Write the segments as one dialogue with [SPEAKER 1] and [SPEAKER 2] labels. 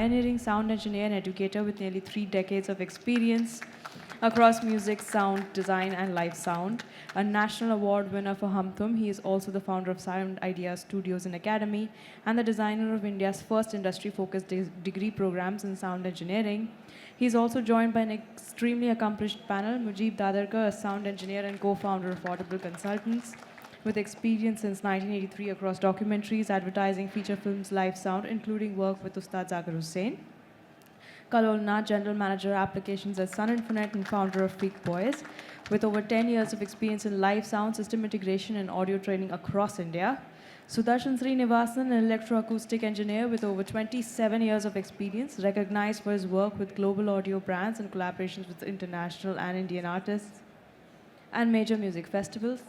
[SPEAKER 1] pioneering sound engineer and educator with nearly 3 decades of experience across music, sound, design, and live sound. A national award winner for Humthum, he is also the founder of Soundideaz Studios and Academy and the designer of India's first industry-focused degree programs in sound engineering. He is also joined by an extremely accomplished panel, Mujib Dadarkar, a sound engineer and co-founder of Audible Consultants, with experience since 1983 across documentaries, advertising, feature films, live sound, including work with Ustad Zakir Hussain. Kalolna, General Manager Applications at Sun Infinite and founder of Freak Boys, with over 10 years of experience in live sound system integration and audio training across India. Sudarshan Srinivasan, an electroacoustic engineer with over 27 years of experience, recognized for his work with global audio brands and collaborations with international and Indian artists and major music festivals.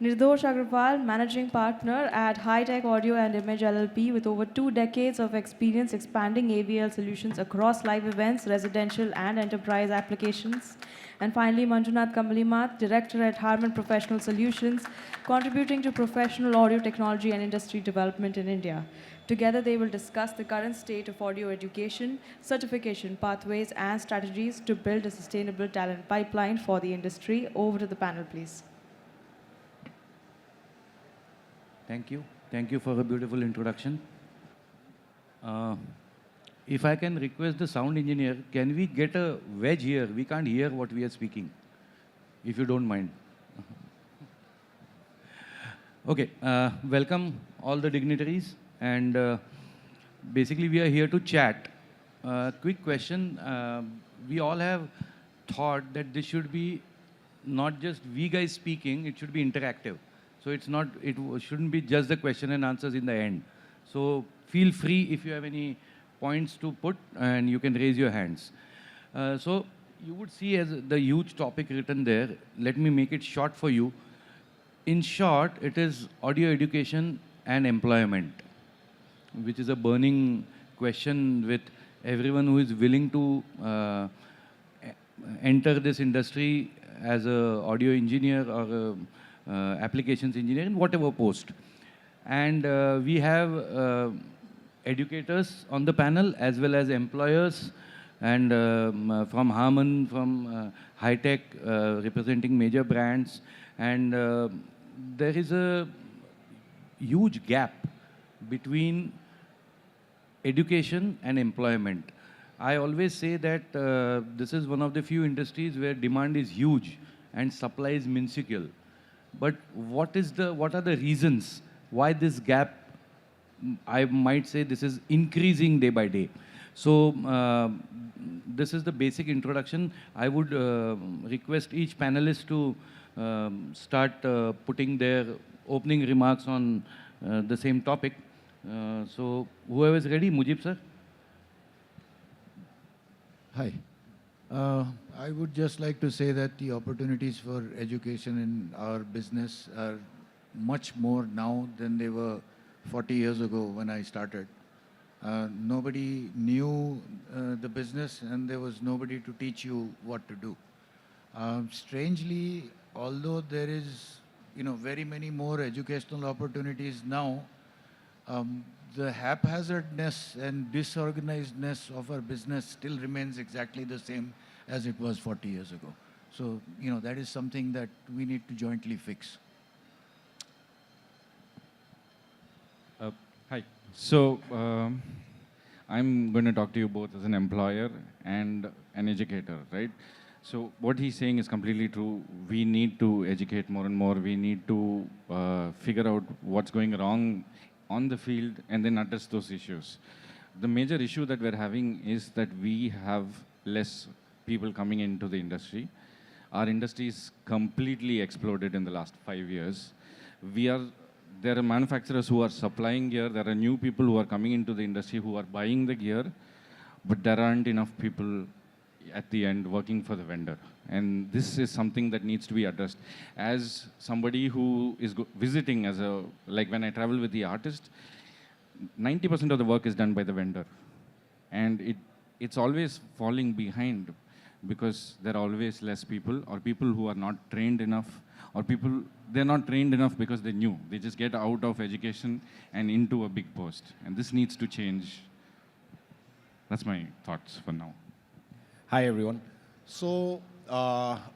[SPEAKER 1] Nirdosh Agrawal, Managing Partner at High Tech Audio and Image LLP with over 2 decades of experience expanding AVL solutions across live events, residential and enterprise applications. And finally, Manjunath Kambalimath, Director at Harman Professional Solutions, contributing to professional audio technology and industry development in India. Together, they will discuss the current state of audio education, certification pathways, and strategies to build a sustainable talent pipeline for the industry. Over to the panel, please.
[SPEAKER 2] Thank you. Thank you for a beautiful introduction. If I can request the sound engineer, can we get a wedge here? We can't hear what we are speaking, if you don't mind. Okay, welcome all the dignitaries. And basically, we are here to chat. Quick question. We all have thought that this should be not just we guys speaking, it should be interactive. So it shouldn't be just the question and answers in the end. So feel free if you have any points to put, and you can raise your hands. So you would see as the huge topic written there. Let me make it short for you. In short, it is audio education and employment, which is a burning question with everyone who is willing to enter this industry as an audio engineer or a applications engineer in whatever post. And we have educators on the panel as well as employers, and from Harman, from High Tech, representing major brands. And there is a huge gap between education and employment. I always say that this is one of the few industries where demand is huge and supply is minuscule. But what are the reasons why this gap, I might say this is increasing day by day. So this is the basic introduction. I would request each panelist to start putting their opening remarks on the same topic. So whoever is ready, Mujib sir.
[SPEAKER 3] Hi. I would just like to say that the opportunities for education in our business are much more now than they were 40 years ago when I started. Nobody knew the business, and there was nobody to teach you what to do. Strangely, although there is, very many more educational opportunities now, the haphazardness and disorganizedness of our business still remains exactly the same as it was 40 years ago. So, that is something that we need to jointly fix.
[SPEAKER 4] Hi. So, I'm going to talk to you both as an employer and an educator, right? So, what he's saying is completely true. We need to educate more and more. We need to figure out what's going wrong on the field and then address those issues. The major issue that we're having is that we have less people coming into the industry. Our industry is completely exploded in the last 5 years. There are manufacturers who are supplying gear. There are new people who are coming into the industry who are buying the gear, but there aren't enough people at the end working for the vendor. And this is something that needs to be addressed. As somebody who is visiting like when I travel with the artist, 90% of the work is done by the vendor. And it's always falling behind. because there are always less people or people who are not trained enough or people, they're not trained enough because they're new. They just get out of education and into a big post. And this needs to change. That's my thoughts for now.
[SPEAKER 5] Hi everyone. So,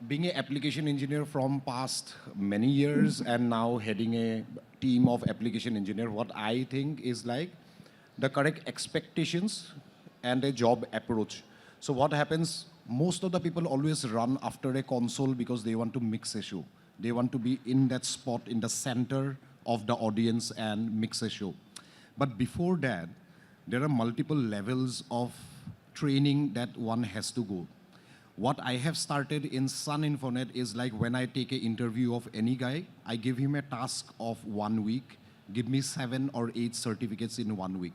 [SPEAKER 5] being an application engineer from past many years and now heading a team of application engineer, what I think is like the correct expectations and a job approach. So what happens, most of the people always run after a console because they want to mix a show. They want to be in that spot in the center of the audience and mix a show. But before that, there are multiple levels of training that one has to go. What I have started in Sun Infonet is like when I take an interview of any guy, I give him a task of 1 week, give me 7 or 8 certificates in 1 week.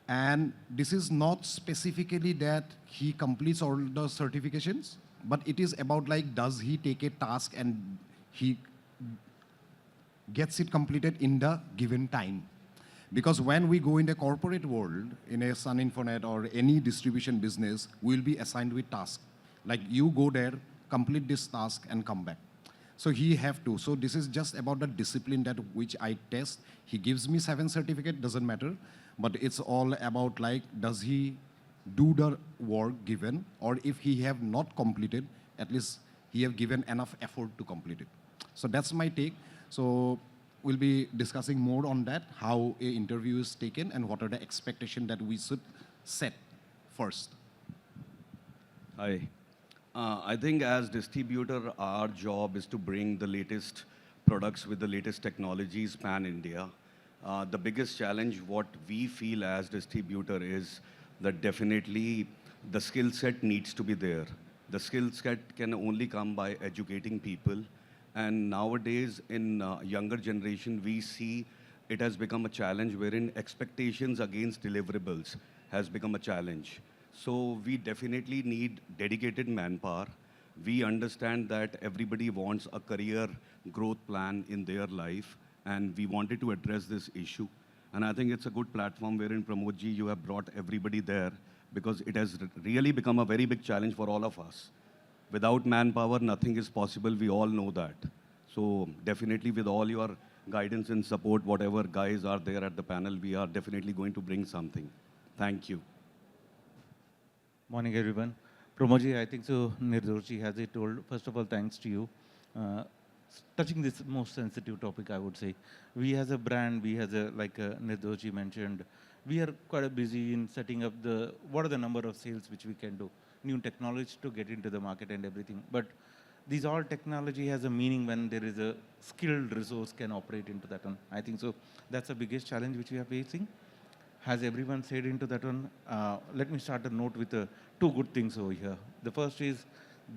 [SPEAKER 5] And this is not specifically that he completes all the certifications, but it is about like, does he take a task and he gets it completed in the given time. Because when we go in the corporate world, in a Sun Infonet or any distribution business, we'll be assigned with tasks. Like you go there, complete this task and come back. So he have to. So this is just about the discipline that which I test. He gives me 7 certificate, doesn't matter. But it's all about like, does he do the work given? Or if he have not completed, at least he have given enough effort to complete it. So that's my take. So we'll be discussing more on that, how an interview is taken and what are the expectations that we should set first.
[SPEAKER 6] Hi. I think as distributor, our job is to bring the latest products with the latest technologies pan-India. The biggest challenge what we feel as distributor is that definitely the skill set needs to be there. The skill set can only come by educating people. And nowadays, in younger generation, we see it has become a challenge wherein expectations against deliverables has become a challenge. So we definitely need dedicated manpower. We understand that everybody wants a career growth plan in their life, and we wanted to address this issue. And I think it's a good platform wherein Pramodji, you have brought everybody there because it has really become a very big challenge for all of us. Without manpower, nothing is possible. We all know that. So definitely with all your guidance and support, whatever guys are there at the panel, we are definitely going to bring something. Thank you.
[SPEAKER 7] Morning, everyone. Pramodji, I think so, Nirdorji has it told. First of all, thanks to you. Touching this most sensitive topic, I would say. We as a brand, we as a, like Nirdorji mentioned, we are quite busy in setting up what are the number of sales which we can do. New technology to get into the market and everything. But these all technology has a meaning when there is a skilled resource can operate into that one. I think so. That's the biggest challenge which we are facing. Has everyone said into that one? Let me start a note with 2 good things over here. The first is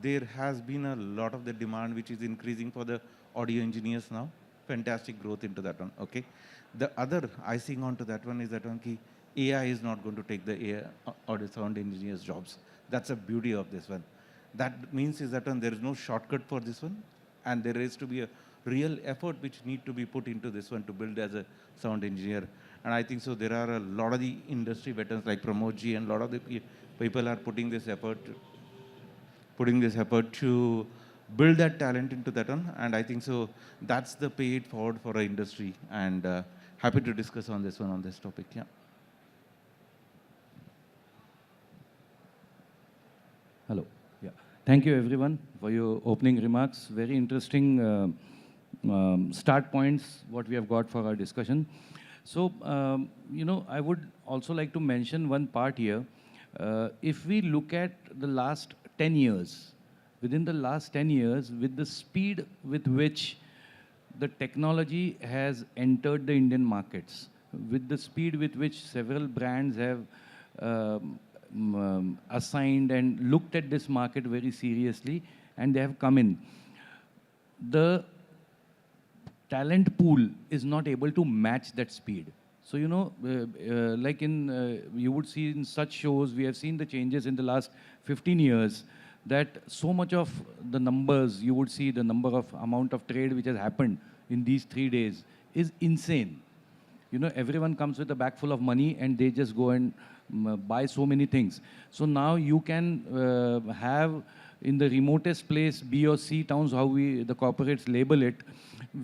[SPEAKER 7] there has been a lot of the demand which is increasing for the audio engineers now. Fantastic growth into that one. Okay. The other icing onto that one is that one key AI is not going to take the AI audio sound engineers' jobs. That's the beauty of this one. That means is that there is no shortcut for this one, and there is to be a real effort which need to be put into this one to build as a sound engineer. And I think so there are a lot of the industry veterans like Pramodji and a lot of the people are putting this effort to build that talent into that one. And I think so that's the pay it forward for our industry. And happy to discuss on this one, on this topic. Yeah.
[SPEAKER 2] Hello. Yeah. Thank you, everyone, for your opening remarks. Very interesting start points, what we have got for our discussion. So, I would also like to mention one part here. If we look at the last 10 years, within the last 10 years, with the speed with which the technology has entered the Indian markets, with the speed with which several brands have assigned and looked at this market very seriously, and they have come in. The talent pool is not able to match that speed. So, like you would see in such shows, we have seen the changes in the last 15 years, that so much of the numbers, you would see the amount of trade which has happened in these 3 days is insane. Everyone comes with a bag full of money and they just go and buy so many things. So now you can have in the remotest place, B or C towns, how the corporates label it,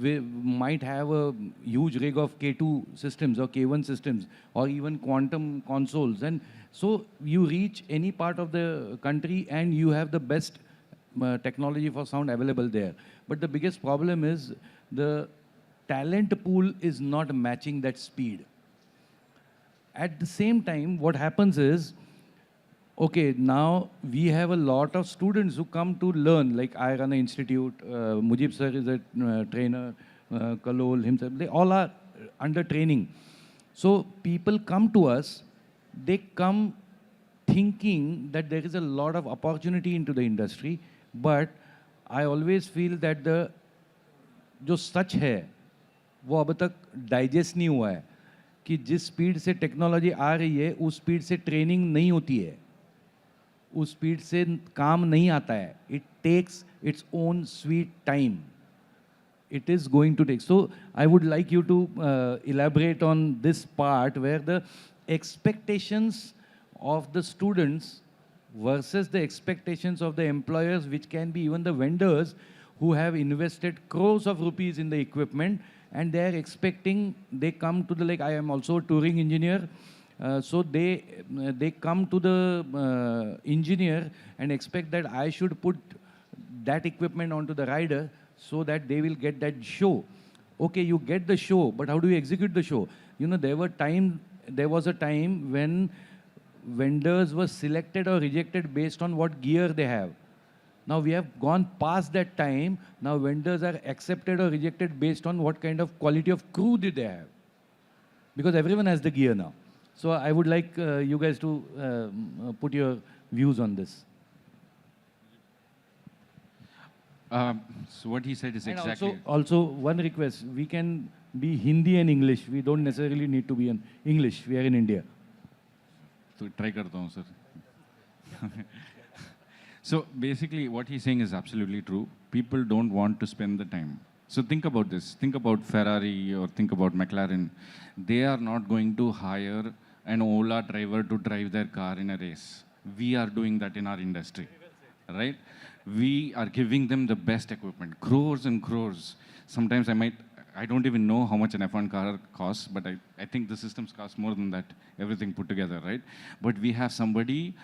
[SPEAKER 2] we might have a huge rig of K2 systems or K1 systems or even quantum consoles. And so you reach any part of the country and you have the best technology for sound available there. But the biggest problem is the talent pool is not matching that speed. At the same time, what happens is, okay, now we have a lot of students who come to learn, like I run an institute, Mujib sir is a trainer, Kalol himself, they all are under training. So people come to us, they come thinking that there is a lot of opportunity into the industry, but I always feel that the जो सच है वो अब तक digest नहीं हुआ है कि जिस स्पीड से टेक्नोलॉजी आ रही है उस स्पीड से ट्रेनिंग नहीं होती है, उस स्पीड से काम नहीं आता है. It takes its own sweet time. It is going to take. So I would like you to elaborate on this part where the expectations of the students versus the expectations of the employers, which can be even the vendors who have invested crores of rupees in the equipment, and they are expecting, they come to the, like I am also a touring engineer, so they come to the engineer and expect that I should put that equipment onto the rider so that they will get that show. Okay, you get the show, but how do you execute the show? You know, there was a time when vendors were selected or rejected based on what gear they have. Now we have gone past that time. Now vendors are accepted or rejected based on what kind of quality of crew did they have. Because everyone has the gear now. So I would like you guys to put your views on this.
[SPEAKER 4] So what he said is
[SPEAKER 2] And
[SPEAKER 4] exactly...
[SPEAKER 2] also one request, we can be Hindi and English. We don't necessarily need to be in English. We are in India.
[SPEAKER 4] So try karta hu, sir. So basically what he's saying is absolutely true. People don't want to spend the time. So think about this. Think about Ferrari or think about McLaren. They are not going to hire an Ola driver to drive their car in a race. We are doing that in our industry, right? We are giving them the best equipment, crores and crores. Sometimes I don't even know how much an F1 car costs, but I think the systems cost more than that, everything put together, right? But we have somebody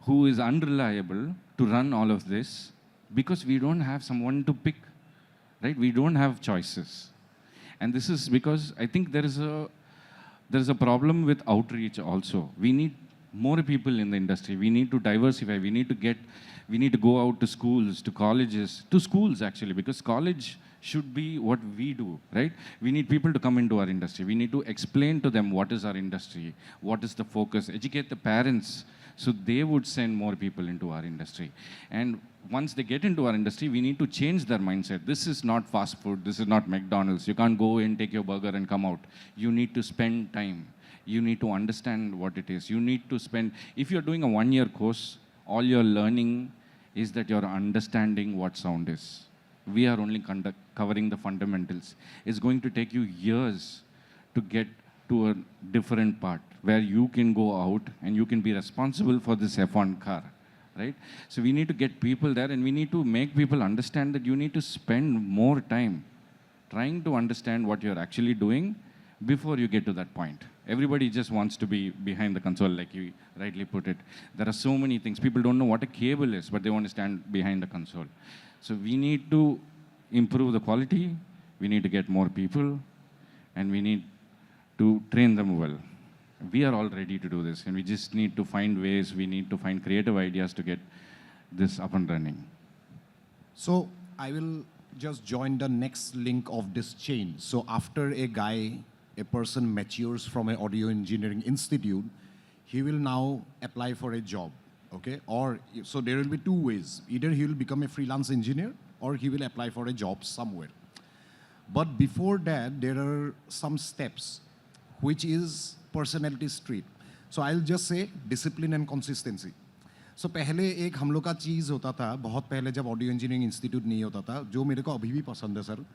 [SPEAKER 4] who is unreliable to run all of this because we don't have someone to pick, right? We don't have choices. And this is because I think there is a problem with outreach also. We need more people in the industry. We need to diversify. We need to go out to schools, to colleges, to schools actually, because college should be what we do, right? We need people to come into our industry. We need to explain to them what is our industry, what is the focus, educate the parents so they would send more people into our industry. And once they get into our industry, we need to change their mindset. This is not fast food. This is not McDonald's. You can't go in, take your burger and come out. You need to spend time. You need to understand what it is. You need to spend, if you're doing a one-year course, all you're learning is that you're understanding what sound is. We are only covering the fundamentals. It's going to take you years to get to a different part where you can go out and you can be responsible for this F1 car, right? So we need to get people there and we need to make people understand that you need to spend more time trying to understand what you're actually doing before you get to that point. Everybody just wants to be behind the console, like you rightly put it. There are so many things. People don't know what a cable is, but they want to stand behind the console. So we need to improve the quality, we need to get more people, and we need to train them well. We are all ready to do this, and we just need to find ways, we need to find creative ideas to get this up and running.
[SPEAKER 5] So I will just join the next link of this chain. So after a person matures from an audio engineering institute, he will now apply for a job, okay? Or, so there will be two ways. Either he will become a freelance engineer or he will apply for a job somewhere. But before that, there are some steps, which is personality street. So I'll just say discipline and consistency. So पहले एक हम लोग का चीज़ होता था, बहुत पहले जब ऑडियो इंजीनियरिंग इंस्टीट्यूट नहीं होता था, जो मेरे को अभी भी पसंद है सर,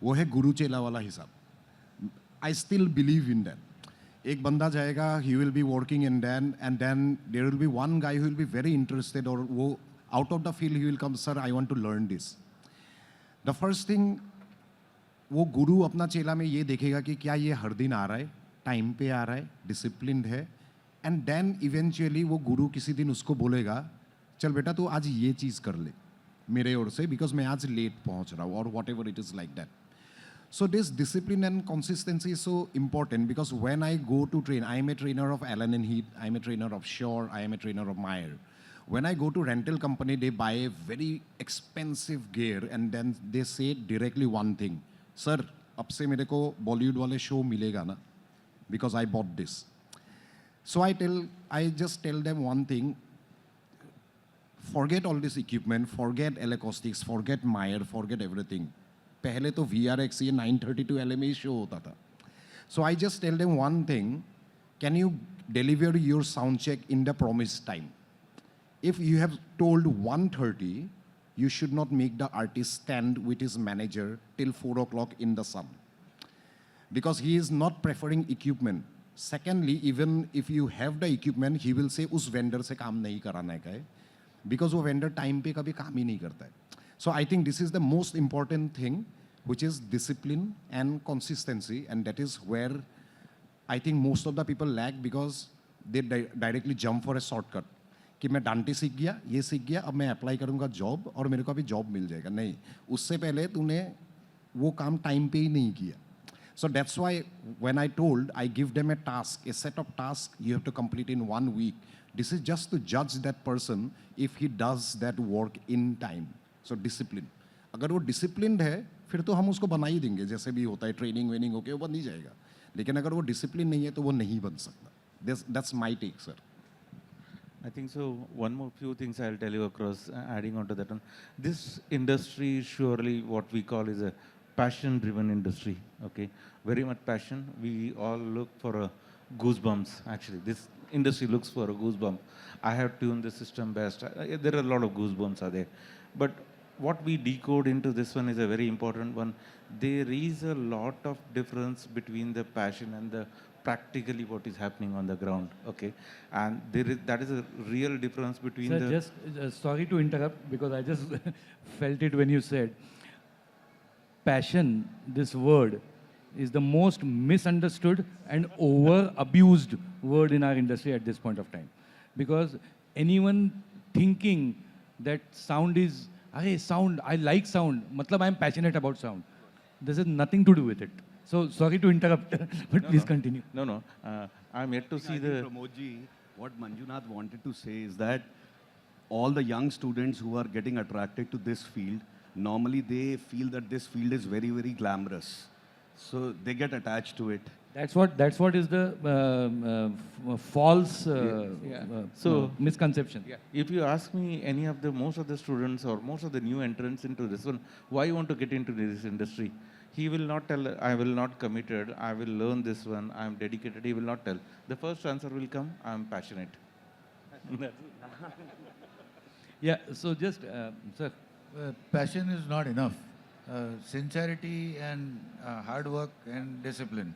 [SPEAKER 5] वो है गुरु चेला वाला हिसाब. I still believe in that. एक बंदा जाएगा, he will be working and then there will be one guy who will be very interested और वो out of the field he will come, sir, I want to learn this. The first thing, वो गुरु अपना चेला में ये देखेगा कि क्या ये हर दिन आ रहा है, टाइम पे आ रहा है, डिसिप्लिन्ड है, एंड देन इवेंचुअली वो गुरु किसी दिन उसको बोलेगा, चल बेटा तू आज ये चीज़ कर ले मेरे ओर से, बिकॉज मैं आज लेट पहुंच रहा हूँ, और what ever it is like that. So this discipline and consistency is so important, because when I go to train, I am a trainer of Allen and Heath, I am a trainer of Shore, I am a trainer of Meyer. When I go to rental company, they buy a very expensive gear and then they say directly one thing, sir, अब से मेरे को Bollywood वाले show मिलेगा ना, because I bought this. So I just tell them one thing, forget all this equipment, forget acoustics, forget Meyer, forget everything. पहले तो VRX ये 932 LMA शो होता था. So I just tell them one thing, can you deliver your sound check in the promised time? If you have told 1:30, you should not make the artist stand with his manager till 4 o'clock in the sun, because he is not preferring equipment. Secondly, even if you have the equipment, he will say उस vendor से काम नहीं कराना है, because वो vendor time पे कभी काम ही नहीं करता है. So I think this is the most important thing, which is discipline and consistency, and that is where I think most of the people lack, because they directly jump for a shortcut. कि मैं डांटे सीख गया, ये सीख गया, अब मैं अप्लाई करूँगा जॉब और मेरे को अभी जॉब मिल जाएगा. नहीं, उससे पहले तूने वो काम टाइम पे ही नहीं किया. So that's why when I told, I give them a task, a set of tasks you have to complete in 1 week. This is just to judge that person if he does that work in time. So discipline. अगर वो disciplined है फिर तो हम उसको बना ही देंगे, जैसे भी होता है ट्रेनिंग वेनिंग होके वो बन ही जाएगा. लेकिन अगर वो डिसिप्लिन नहीं है तो वो नहीं बन सकता. That's my take, sir.
[SPEAKER 7] I think so. One more few things I'll tell you across, adding on to that one. This industry is surely what we call is a passion-driven industry. Okay, very much passion. We all look for a goosebumps. Actually, this industry looks for a goosebump. I have tuned the system best. There are a lot of goosebumps are there, but what we decode into this one is a very important one. There is a lot of difference between the passion and the practically what is happening on the ground. Okay, and that is a real difference between
[SPEAKER 2] Sir,
[SPEAKER 7] the.
[SPEAKER 2] just sorry to interrupt, because I just felt it when you said passion. This word is the most misunderstood and over abused word in our industry at this point of time, because anyone thinking that sound is, hey, sound, I like sound, matlab I am passionate about sound. This has nothing to do with it. So sorry to interrupt, but please continue.
[SPEAKER 7] No. I'm yet to see
[SPEAKER 6] I think, Pramodji, what Manjunath wanted to say is that all the young students who are getting attracted to this field, normally they feel that this field is very, very glamorous. So they get attached to it.
[SPEAKER 2] That's what is the false misconception.
[SPEAKER 7] Yeah. If you ask me, most of the students or most of the new entrants into this one, why you want to get into this industry? He will not tell, I will not committed, I will learn this one, I am dedicated. He will not tell. The first answer will come, I am passionate.
[SPEAKER 2] Yeah. So just sir.
[SPEAKER 3] Passion is not enough. Sincerity and hard work and discipline.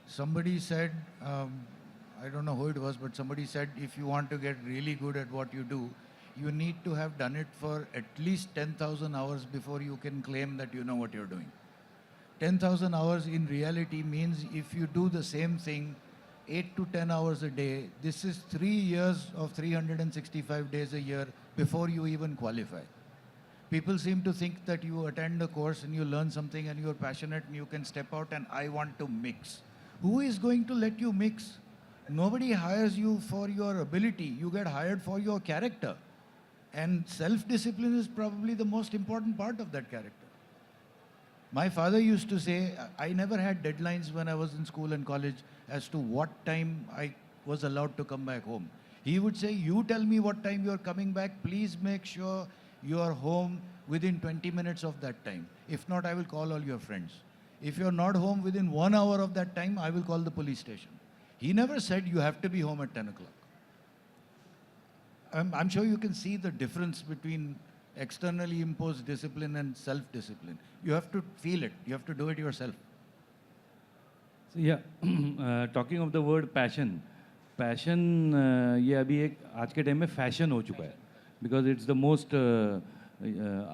[SPEAKER 3] Somebody said, I don't know who it was, but somebody said if you want to get really good at what you do, you need to have done it for at least 10,000 hours before you can claim that you know what you're doing. 10,000 hours in reality means if you do the same thing 8 to 10 hours a day, this is 3 years of 365 days a year before you even qualify. People seem to think that you attend a course and you learn something and you're passionate and you can step out and I want to mix. Who is going to let you mix? Nobody hires you for your ability. You get hired for your character. And self-discipline is probably the most important part of that character. My father used to say, I never had deadlines when I was in school and college as to what time I was allowed to come back home. He would say, you tell me what time you're coming back, please make sure you are home within 20 minutes of that time. If not, I will call all your friends. If you're not home within 1 hour of that time, I will call the police station. He never said you have to be home at 10 o'clock. I'm sure you can see the difference between externally imposed discipline and self-discipline. You have to feel it. You have to do it yourself.
[SPEAKER 2] So, yeah, talking of the word passion, passion ये अभी एक आज के time में fashion हो चुका है, because it's the most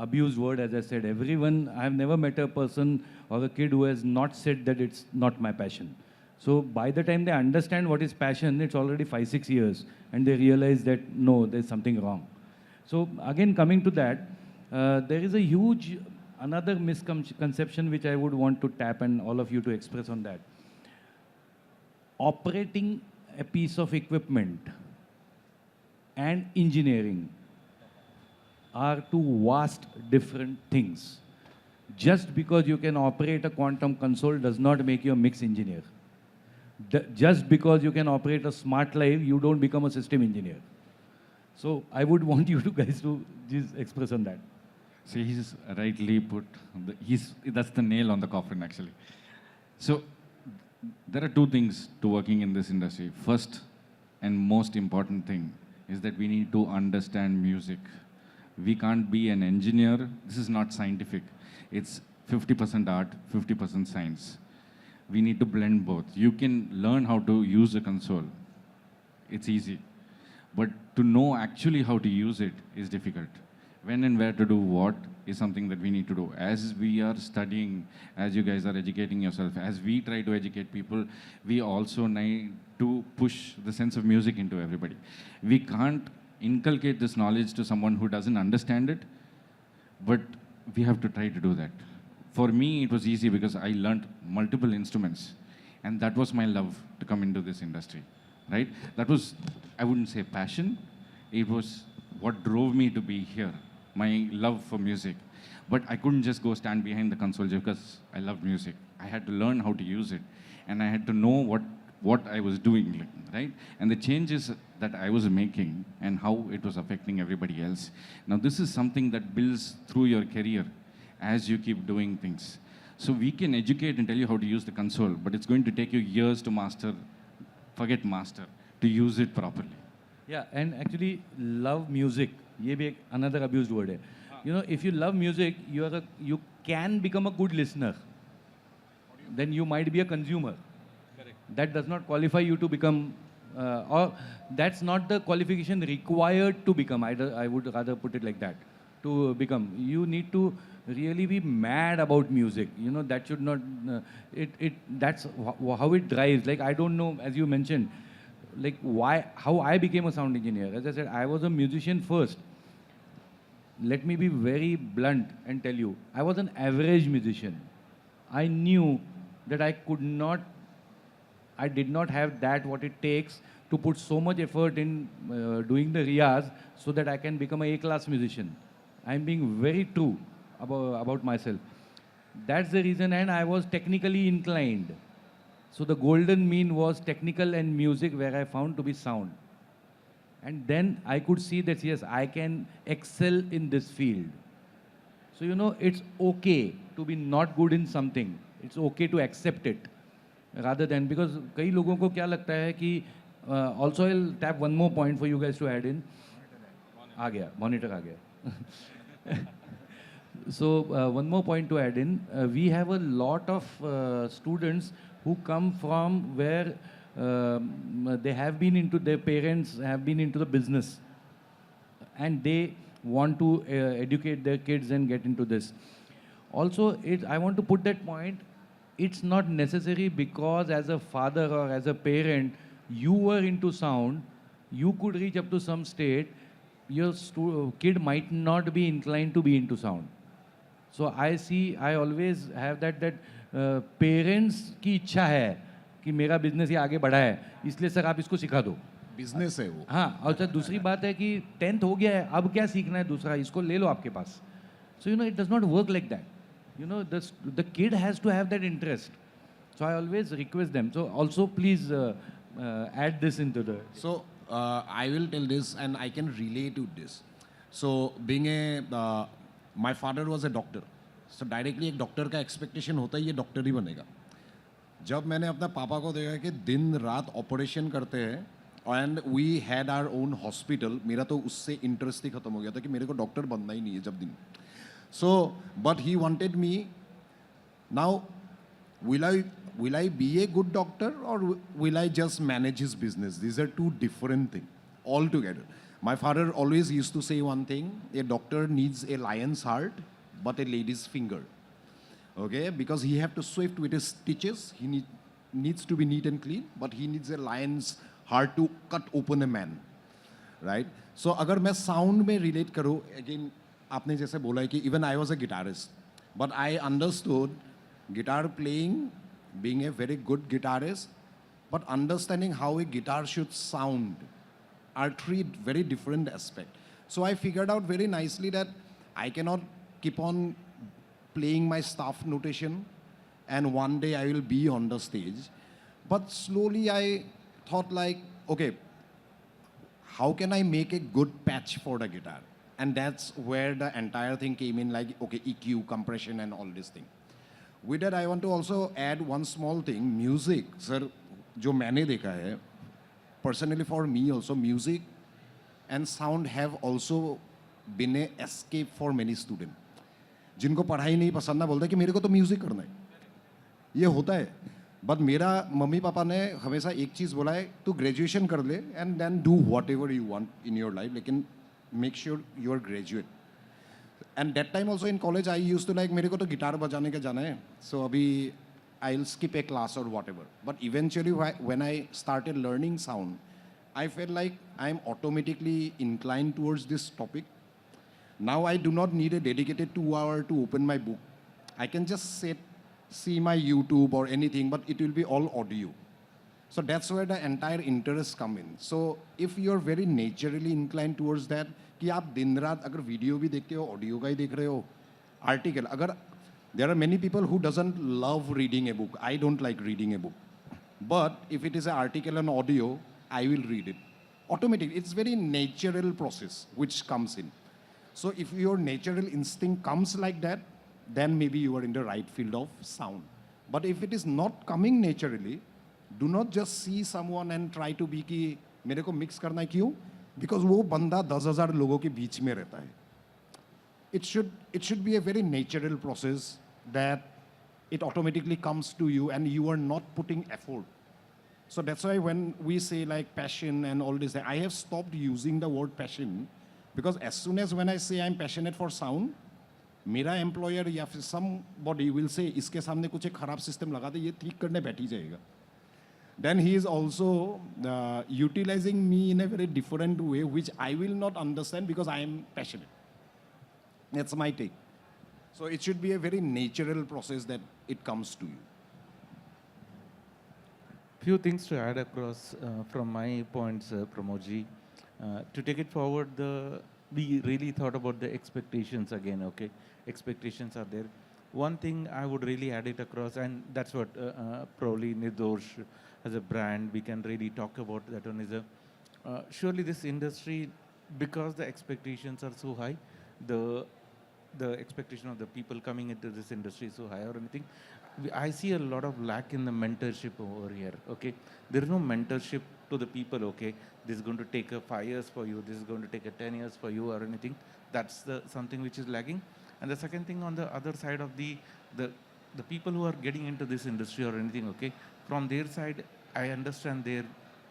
[SPEAKER 2] abused word, as I said. Everyone, I have never met a person or a kid who has not said that it's not my passion. So by the time they understand what is passion, it's already 5-6 years, and they realize that no, there's something wrong. So again, coming to that, there is a huge another misconception which I would want to tap and all of you to express on that. Operating a piece of equipment and engineering are two vast different things. Just because you can operate a quantum console does not make you a mix engineer. Just because you can operate a smart live, you don't become a system engineer. So I would want you to guys to just express on that.
[SPEAKER 4] See, he's rightly put, that's the nail on the coffin actually. So there are two things to working in this industry. First and most important thing is that we need to understand music. We can't be an engineer. This is not scientific. It's 50% art, 50% science. We need to blend both. You can learn how to use a console. It's easy. But to know actually how to use it is difficult. When and where to do what is something that we need to do. As we are studying, as you guys are educating yourself, as we try to educate people, we also need to push the sense of music into everybody. We can't inculcate this knowledge to someone who doesn't understand it, but we have to try to do that. For me, it was easy because I learned multiple instruments, and that was my love to come into this industry, right? That was, I wouldn't say passion, it was what drove me to be here, my love for music. But I couldn't just go stand behind the console because I love music. I had to learn how to use it, and I had to know what I was doing, right? And the changes that I was making and how it was affecting everybody else. Now, this is something that builds through your career as you keep doing things. So we can educate and tell you how to use the console, but it's going to take you years to master, forget master, to use it properly.
[SPEAKER 2] Yeah, and actually, love music. ये भी एक another abused word है. You know, if you love music, you can become a good listener. Then you might be a consumer. Correct. That does not qualify you to become, or that's not the qualification required to become. I would rather put it like that. To become, you need to really be mad about music. You know, that should not. That's how it drives. Like I don't know, as you mentioned, like how I became a sound engineer. As I said, I was a musician first. Let me be very blunt and tell you, I was an average musician. I knew that I did not have that what it takes to put so much effort in doing the riyaz so that I can become a A-class musician. I'm being very true about myself. That's the reason, and I was technically inclined. So the golden mean was technical and music, where I found to be sound. And then I could see that, yes, I can excel in this field. So, you know, it's okay to be not good in something. It's okay to accept it. Rather than, because कई लोगों को क्या लगता है कि, also I'll tap one more point for you guys to add in. आ गया, monitor आ गया. So one more point to add in. We have a lot of students who come from where they have been into, their parents have been into the business, and they want to educate their kids and get into this. Also, I want to put that point, it's not necessary because as a father or as a parent, you were into sound, you could reach up to some state, your kid might not be inclined to be into sound. So I always have that parents की इच्छा है कि मेरा business ये आगे बढ़ा है, इसलिए सर आप इसको सिखा दो.
[SPEAKER 5] बिजनेस है वो.
[SPEAKER 2] हाँ, और सर दूसरी बात है कि 10th हो गया है, अब क्या सीखना है दूसरा, इसको ले लो आपके पास. So you know, it does not work like that. You know, the kid has to have that interest. So I always request them. So also please add this into the.
[SPEAKER 5] So I will tell this, and I can relate to this. So being my father was a doctor. So directly एक doctor का expectation होता है ये doctor ही बनेगा. जब मैंने अपना पापा को देखा कि दिन रात ऑपरेशन करते हैं and we had our own hospital, मेरा तो उससे इंटरेस्ट ही खत्म हो गया था कि मेरे को डॉक्टर बनना ही नहीं है जब दिन. So but he wanted me. Now will I will I be a good doctor or will I just manage his business? These are two different things altogether. My father always used to say one thing, a doctor needs a lion's heart, but a lady's finger. Okay, because he have to swift with his stitches, he needs to be neat and clean, but he needs a lion's heart to cut open a man, right? So अगर मैं sound में relate करूँ, again आपने जैसे बोला है कि even I was a guitarist, but I understood guitar playing, being a very good guitarist, but understanding how a guitar should sound are three very different aspects. So I figured out very nicely that I cannot keep on playing my staff notation and one day I will be on the stage. But slowly I thought like, okay, how can I make a good patch for the guitar? And that's where the entire thing came in, like, okay, EQ, compression and all this thing. With that, I want to also add one small thing. Music, sir, जो मैंने देखा है, personally for me also, music and sound have also been an escape for many students. जिनको पढ़ाई नहीं पसंद ना बोलते कि मेरे को तो म्यूजिक करना है, ये होता है. बट मेरा मम्मी पापा ने हमेशा एक चीज़ बोला है, तू ग्रेजुएशन कर ले and then do whatever you want in your life, लेकिन make sure you are graduate. And that time also in college I used to like, मेरे को तो गिटार बजाने का जाना है, सो अभी I will skip a class और whatever. But eventually when I started learning sound, I feel like I am automatically incline towards this topic. Now I do not need a dedicated 2 hour to open my book. I can just see my YouTube or anything, but it will be all audio. So that's where the entire interest come in. So if you're very naturally inclined towards that, कि आप दिन रात अगर video भी देखते हो, audio का ही देख रहे हो, आर्टिकल अगर, there are many people who doesn't love reading a book. I don't like reading a book. But if it is an article and audio, I will read it. Automatically, it's very natural process which comes in. So if your natural instinct comes like that, then maybe you are in the right field of sound. But if it is not coming naturally, do not just see someone and try to be कि मेरे को mix करना है क्यों? Because वो बंदा 10,000 लोगों के बीच में रहता है. It should be a very natural process that it automatically comes to you and you are not putting effort. So that's why when we say like passion and all this, I have stopped using the word passion. Because as soon as when I say I'm passionate for sound, मेरा employer या फिर somebody will say इसके सामने कुछ एक खराब system लगा दे, ये ठीक करने बैठ ही जाएगा. Then he is also utilizing me in a very different way, which I will not understand because I am passionate. That's my take. So it should be a very natural process that it comes to you.
[SPEAKER 7] Few things to add across from my points, Pramodji. To take it forward, we really thought about the expectations again, okay? Expectations are there. One thing I would really add it across, and that's what probably Nirdosh as a brand, we can really talk about that one, is surely this industry, because the expectations are so high, the expectation of the people coming into this industry is so high or anything, I see a lot of lack in the mentorship over here, okay? There is no mentorship to the people, okay? This is going to take 5 years for you, this is going to take 10 years for you or anything. That's something which is lagging. And the second thing on the other side of the people who are getting into this industry or anything, okay? From their side, I understand their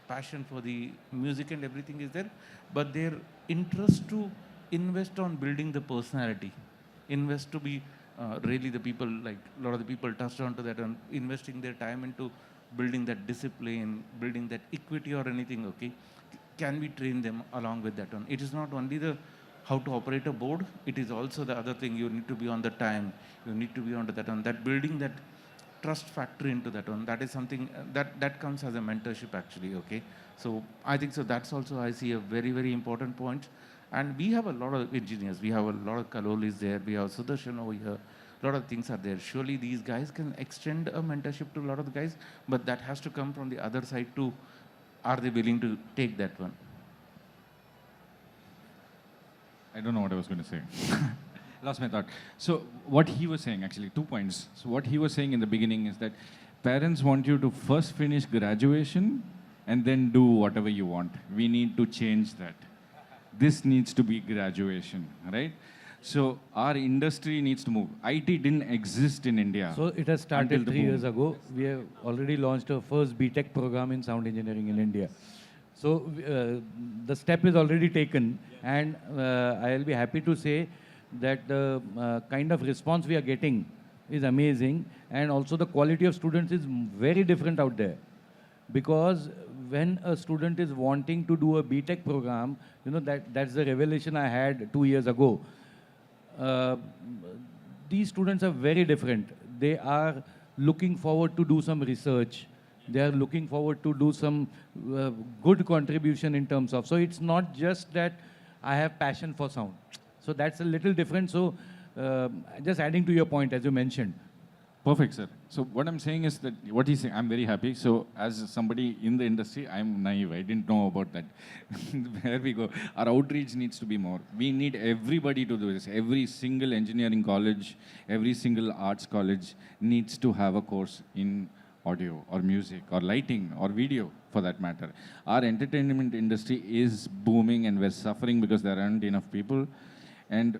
[SPEAKER 7] passion for the music and everything is there, but their interest to invest on building the personality, invest to be really the people, like a lot of the people touched on to that, and investing their time into building that discipline, building that equity or anything, okay? Can we train them along with that one? It is not only the how to operate a board, it is also the other thing, you need to be on the time, you need to be on to that one, that building that trust factor into that one, that is something that comes as a mentorship actually, okay? So I think so that's also I see a very, very important point. And we have a lot of engineers, we have a lot of Kalolis there, we have Sudarshan over here, a lot of things are there. Surely these guys can extend a mentorship to a lot of the guys, but that has to come from the other side too. Are they willing to take that one?
[SPEAKER 4] I don't know what I was going to say. Lost my thought. So what he was saying, actually, 2 points. So what he was saying in the beginning is that parents want you to first finish graduation and then do whatever you want. We need to change that. This needs to be graduation, right? So our industry needs to move. IT didn't exist in India.
[SPEAKER 2] So it has
[SPEAKER 4] until
[SPEAKER 2] started
[SPEAKER 4] the
[SPEAKER 2] 3 years
[SPEAKER 4] boom.
[SPEAKER 2] ago. We have already launched our first BTech program in sound engineering in India. So the step is already taken, and I'll be happy to say that the kind of response we are getting is amazing, and also the quality of students is very different out there. Because when a student is wanting to do a BTech program, that's the revelation I had 2 years ago. Uh, these students are very different. They are looking forward to do some research. They are looking forward to do some good contribution in terms of. So it's not just that I have passion for sound. So that's a little different. So just adding to your point, as you mentioned,
[SPEAKER 4] Perfect, sir. So what I'm saying is that what he's saying, I'm very happy. So as somebody in the industry, I'm naive. I didn't know about that. Where we go. Our outreach needs to be more. We need everybody to do this. Every single engineering college, every single arts college needs to have a course in audio or music or lighting or video for that matter. Our entertainment industry is booming and we're suffering because there aren't enough people. And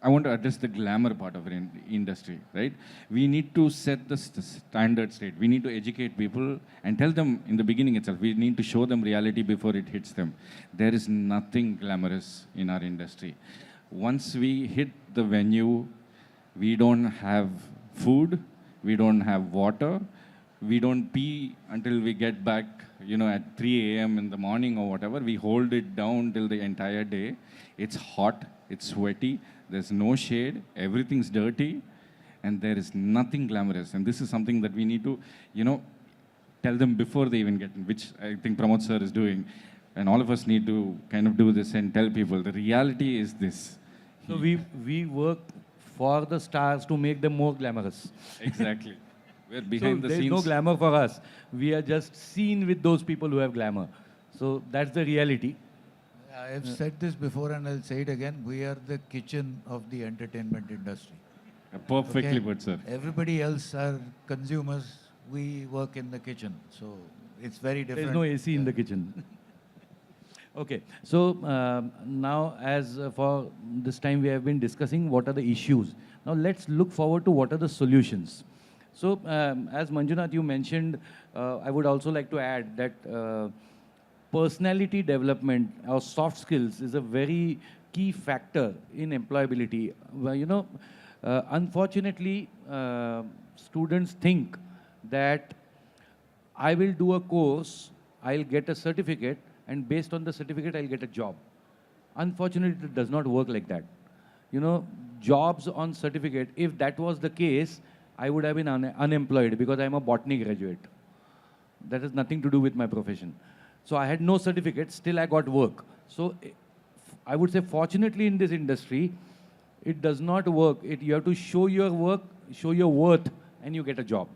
[SPEAKER 4] I want to address the glamour part of our industry, right? We need to set the standard straight. We need to educate people and tell them in the beginning itself. We need to show them reality before it hits them. There is nothing glamorous in our industry. Once we hit the venue, we don't have food, we don't have water, we don't pee until we get back, at 3 a.m. in the morning or whatever. We hold it down till the entire day. It's hot, it's sweaty, there's no shade, everything's dirty, and there is nothing glamorous. And this is something that we need to, tell them before they even get in, which I think Pramod sir is doing. And all of us need to kind of do this and tell people the reality is this.
[SPEAKER 2] so we work for the stars to make them more glamorous.
[SPEAKER 4] Exactly. We're
[SPEAKER 2] So
[SPEAKER 4] behind the
[SPEAKER 2] there's
[SPEAKER 4] scenes.
[SPEAKER 2] no glamour for us. We are just seen with those people who have glamour. So that's the reality.
[SPEAKER 3] I have said this before and I'll say it again. We are the kitchen of the entertainment industry.
[SPEAKER 4] Perfectly
[SPEAKER 3] Okay?
[SPEAKER 4] put, sir.
[SPEAKER 3] Everybody else are consumers. We work in the kitchen. So it's very different.
[SPEAKER 2] There's no AC in the kitchen. Okay, so now as for this time we have been discussing what are the issues. Now let's look forward to what are the solutions. So as Manjunath you mentioned, I would also like to add that personality development or soft skills is a very key factor in employability. Well, unfortunately, students think that I will do a course, I'll get a certificate, and based on the certificate, I'll get a job. Unfortunately, it does not work like that. Jobs on certificate, if that was the case, I would have been unemployed because I'm a botany graduate. That has nothing to do with my profession. So I had no certificate, still I got work. So I would say fortunately in this industry, it does not work. You have to show your work, show your worth, and you get a job.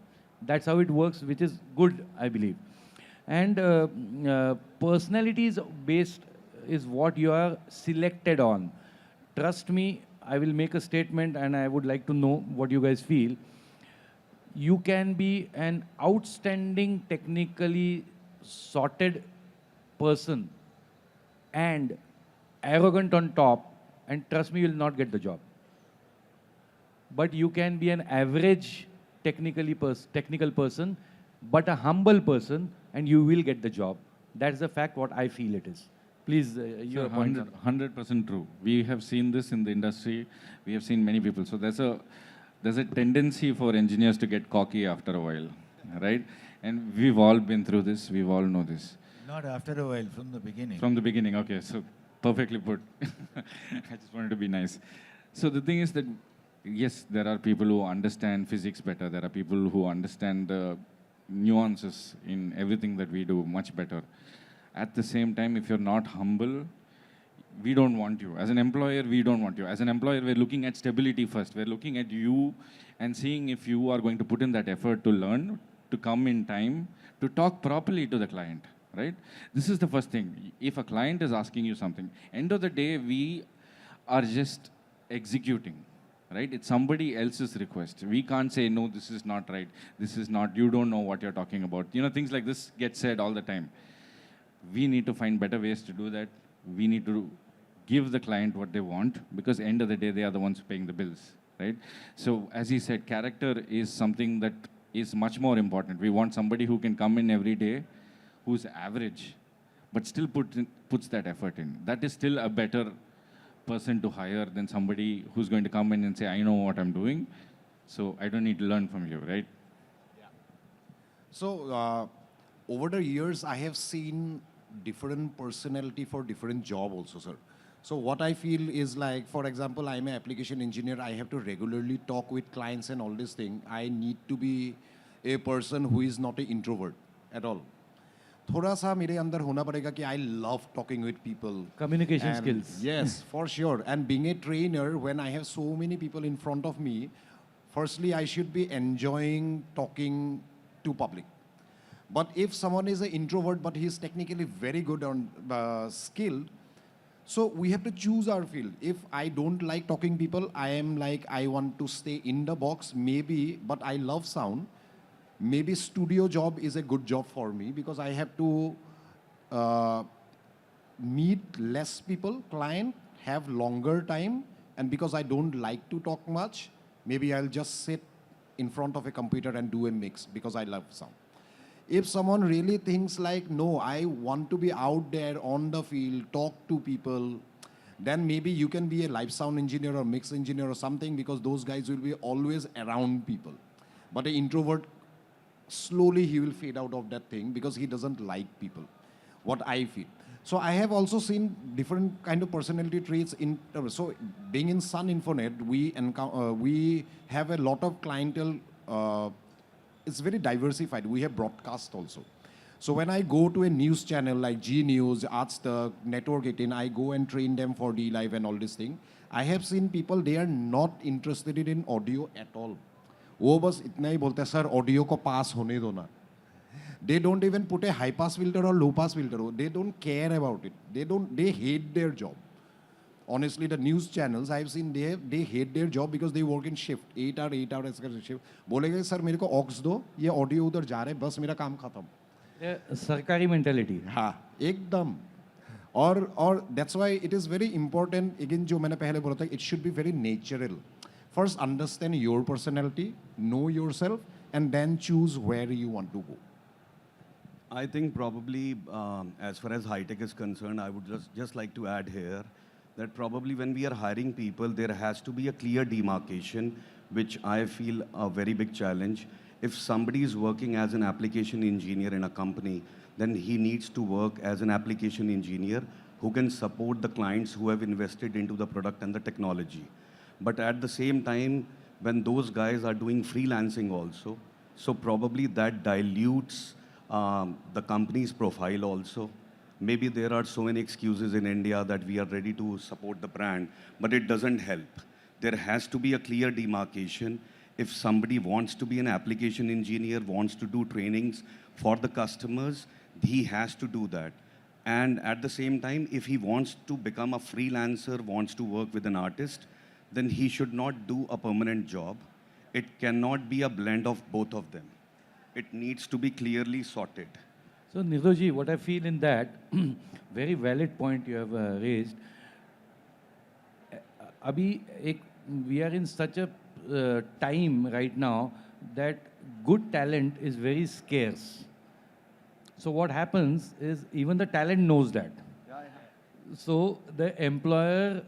[SPEAKER 2] That's how it works, which is good, I believe. And personality is based, is what you are selected on. Trust me, I will make a statement and I would like to know what you guys feel. You can be an outstanding, technically sorted person and arrogant on top, and trust me, you will not get the job. But you can be an average technical person, but a humble person, and you will get the job. That's the fact what I feel it is. Please, your point.
[SPEAKER 4] 100% true. We have seen this in the industry. We have seen many people. So there's a tendency for engineers to get cocky after a while, right? And we've all been through this. We've all know this.
[SPEAKER 3] Not after a while, from the beginning.
[SPEAKER 4] From the beginning, okay. So perfectly put. I just wanted to be nice. So the thing is that, yes, there are people who understand physics better. There are people who understand the nuances in everything that we do much better. At the same time, if you're not humble, we don't want you. As an employer, we don't want you. As an employer, we're looking at stability first. We're looking at you and seeing if you are going to put in that effort to learn, to come in time, to talk properly to the client, right? This is the first thing. If a client is asking you something, end of the day, we are just executing, right? It's somebody else's request. We can't say, no, this is not right. This is not, you don't know what you're talking about. Things like this get said all the time. We need to find better ways to do that. We need to give the client what they want, because end of the day, they are the ones paying the bills, right? So as he said, character is something that is much more important. We want somebody who can come in every day, who's average, but still puts that effort in. That is still a better person to hire than somebody who's going to come in and say, I know what I'm doing, so I don't need to learn from you, right?
[SPEAKER 5] So over the years, I have seen different personality for different job also, sir. So what I feel is like, for example, I'm an application engineer. I have to regularly talk with clients and all this thing. I need to be a person who is not an introvert at all. थोड़ा सा मेरे अंदर होना पड़ेगा कि I love talking with people.
[SPEAKER 2] Communication
[SPEAKER 5] And
[SPEAKER 2] skills.
[SPEAKER 5] Yes, for sure. And being a trainer, when I have so many people in front of me, firstly, I should be enjoying talking to public. But if someone is an introvert, but he's technically very good on skilled, so we have to choose our field. If I don't like talking people, I am like, I want to stay in the box, maybe, but I love sound. Maybe studio job is a good job for me because I have to meet less people, client, have longer time, and because I don't like to talk much, maybe I'll just sit in front of a computer and do a mix because I love sound. If someone really thinks like, no, I want to be out there on the field, talk to people, then maybe you can be a live sound engineer or mix engineer or something because those guys will be always around people. But an introvert, slowly he will fade out of that thing because he doesn't like people, what I feel. So I have also seen different kind of personality traits in, so being in Sun Infonet, we have a lot of clientele, it's very diversified. We have broadcast also. So when I go to a news channel like G News, Aaj Tak, Network 18, I go and train them for D Live and all this thing. I have seen people, they are not interested in audio at all. वो बस इतना ही बोलते हैं sir audio को पास होने दो ना. They don't even put a high pass filter or low pass filter. They don't care about it. They hate their job. Honestly, the news channels I've seen, they hate their job because they work in shift 8 hour ऐसा shift. बोलेंगे sir मेरे को aux दो, ये audio उधर जा रहे हैं, बस मेरा काम खत्म.
[SPEAKER 2] सरकारी mentality.
[SPEAKER 5] हाँ, एकदम. और that's why it is very important. Again, जो मैंने पहले बोला था, it should be very natural. First, understand your personality, know yourself, and then choose where you want to go.
[SPEAKER 6] I think probably as far as high-tech is concerned, I would just like to add here that probably when we are hiring people, there has to be a clear demarcation, which I feel a very big challenge. If somebody is working as an application engineer in a company, then he needs to work as an application engineer who can support the clients who have invested into the product and the technology. But at the same time, when those guys are doing freelancing also, so probably that dilutes the company's profile also. Maybe there are so many excuses in India that we are ready to support the brand, but it doesn't help. There has to be a clear demarcation. If somebody wants to be an application engineer, wants to do trainings for the customers, he has to do that. And at the same time, if he wants to become a freelancer, wants to work with an artist, then he should not do a permanent job. It cannot be a blend of both of them. It needs to be clearly sorted.
[SPEAKER 2] So Nirdoji, what I feel in that, very valid point you have raised. We are in such a time right now that good talent is very scarce. So what happens is even the talent knows that. So the employer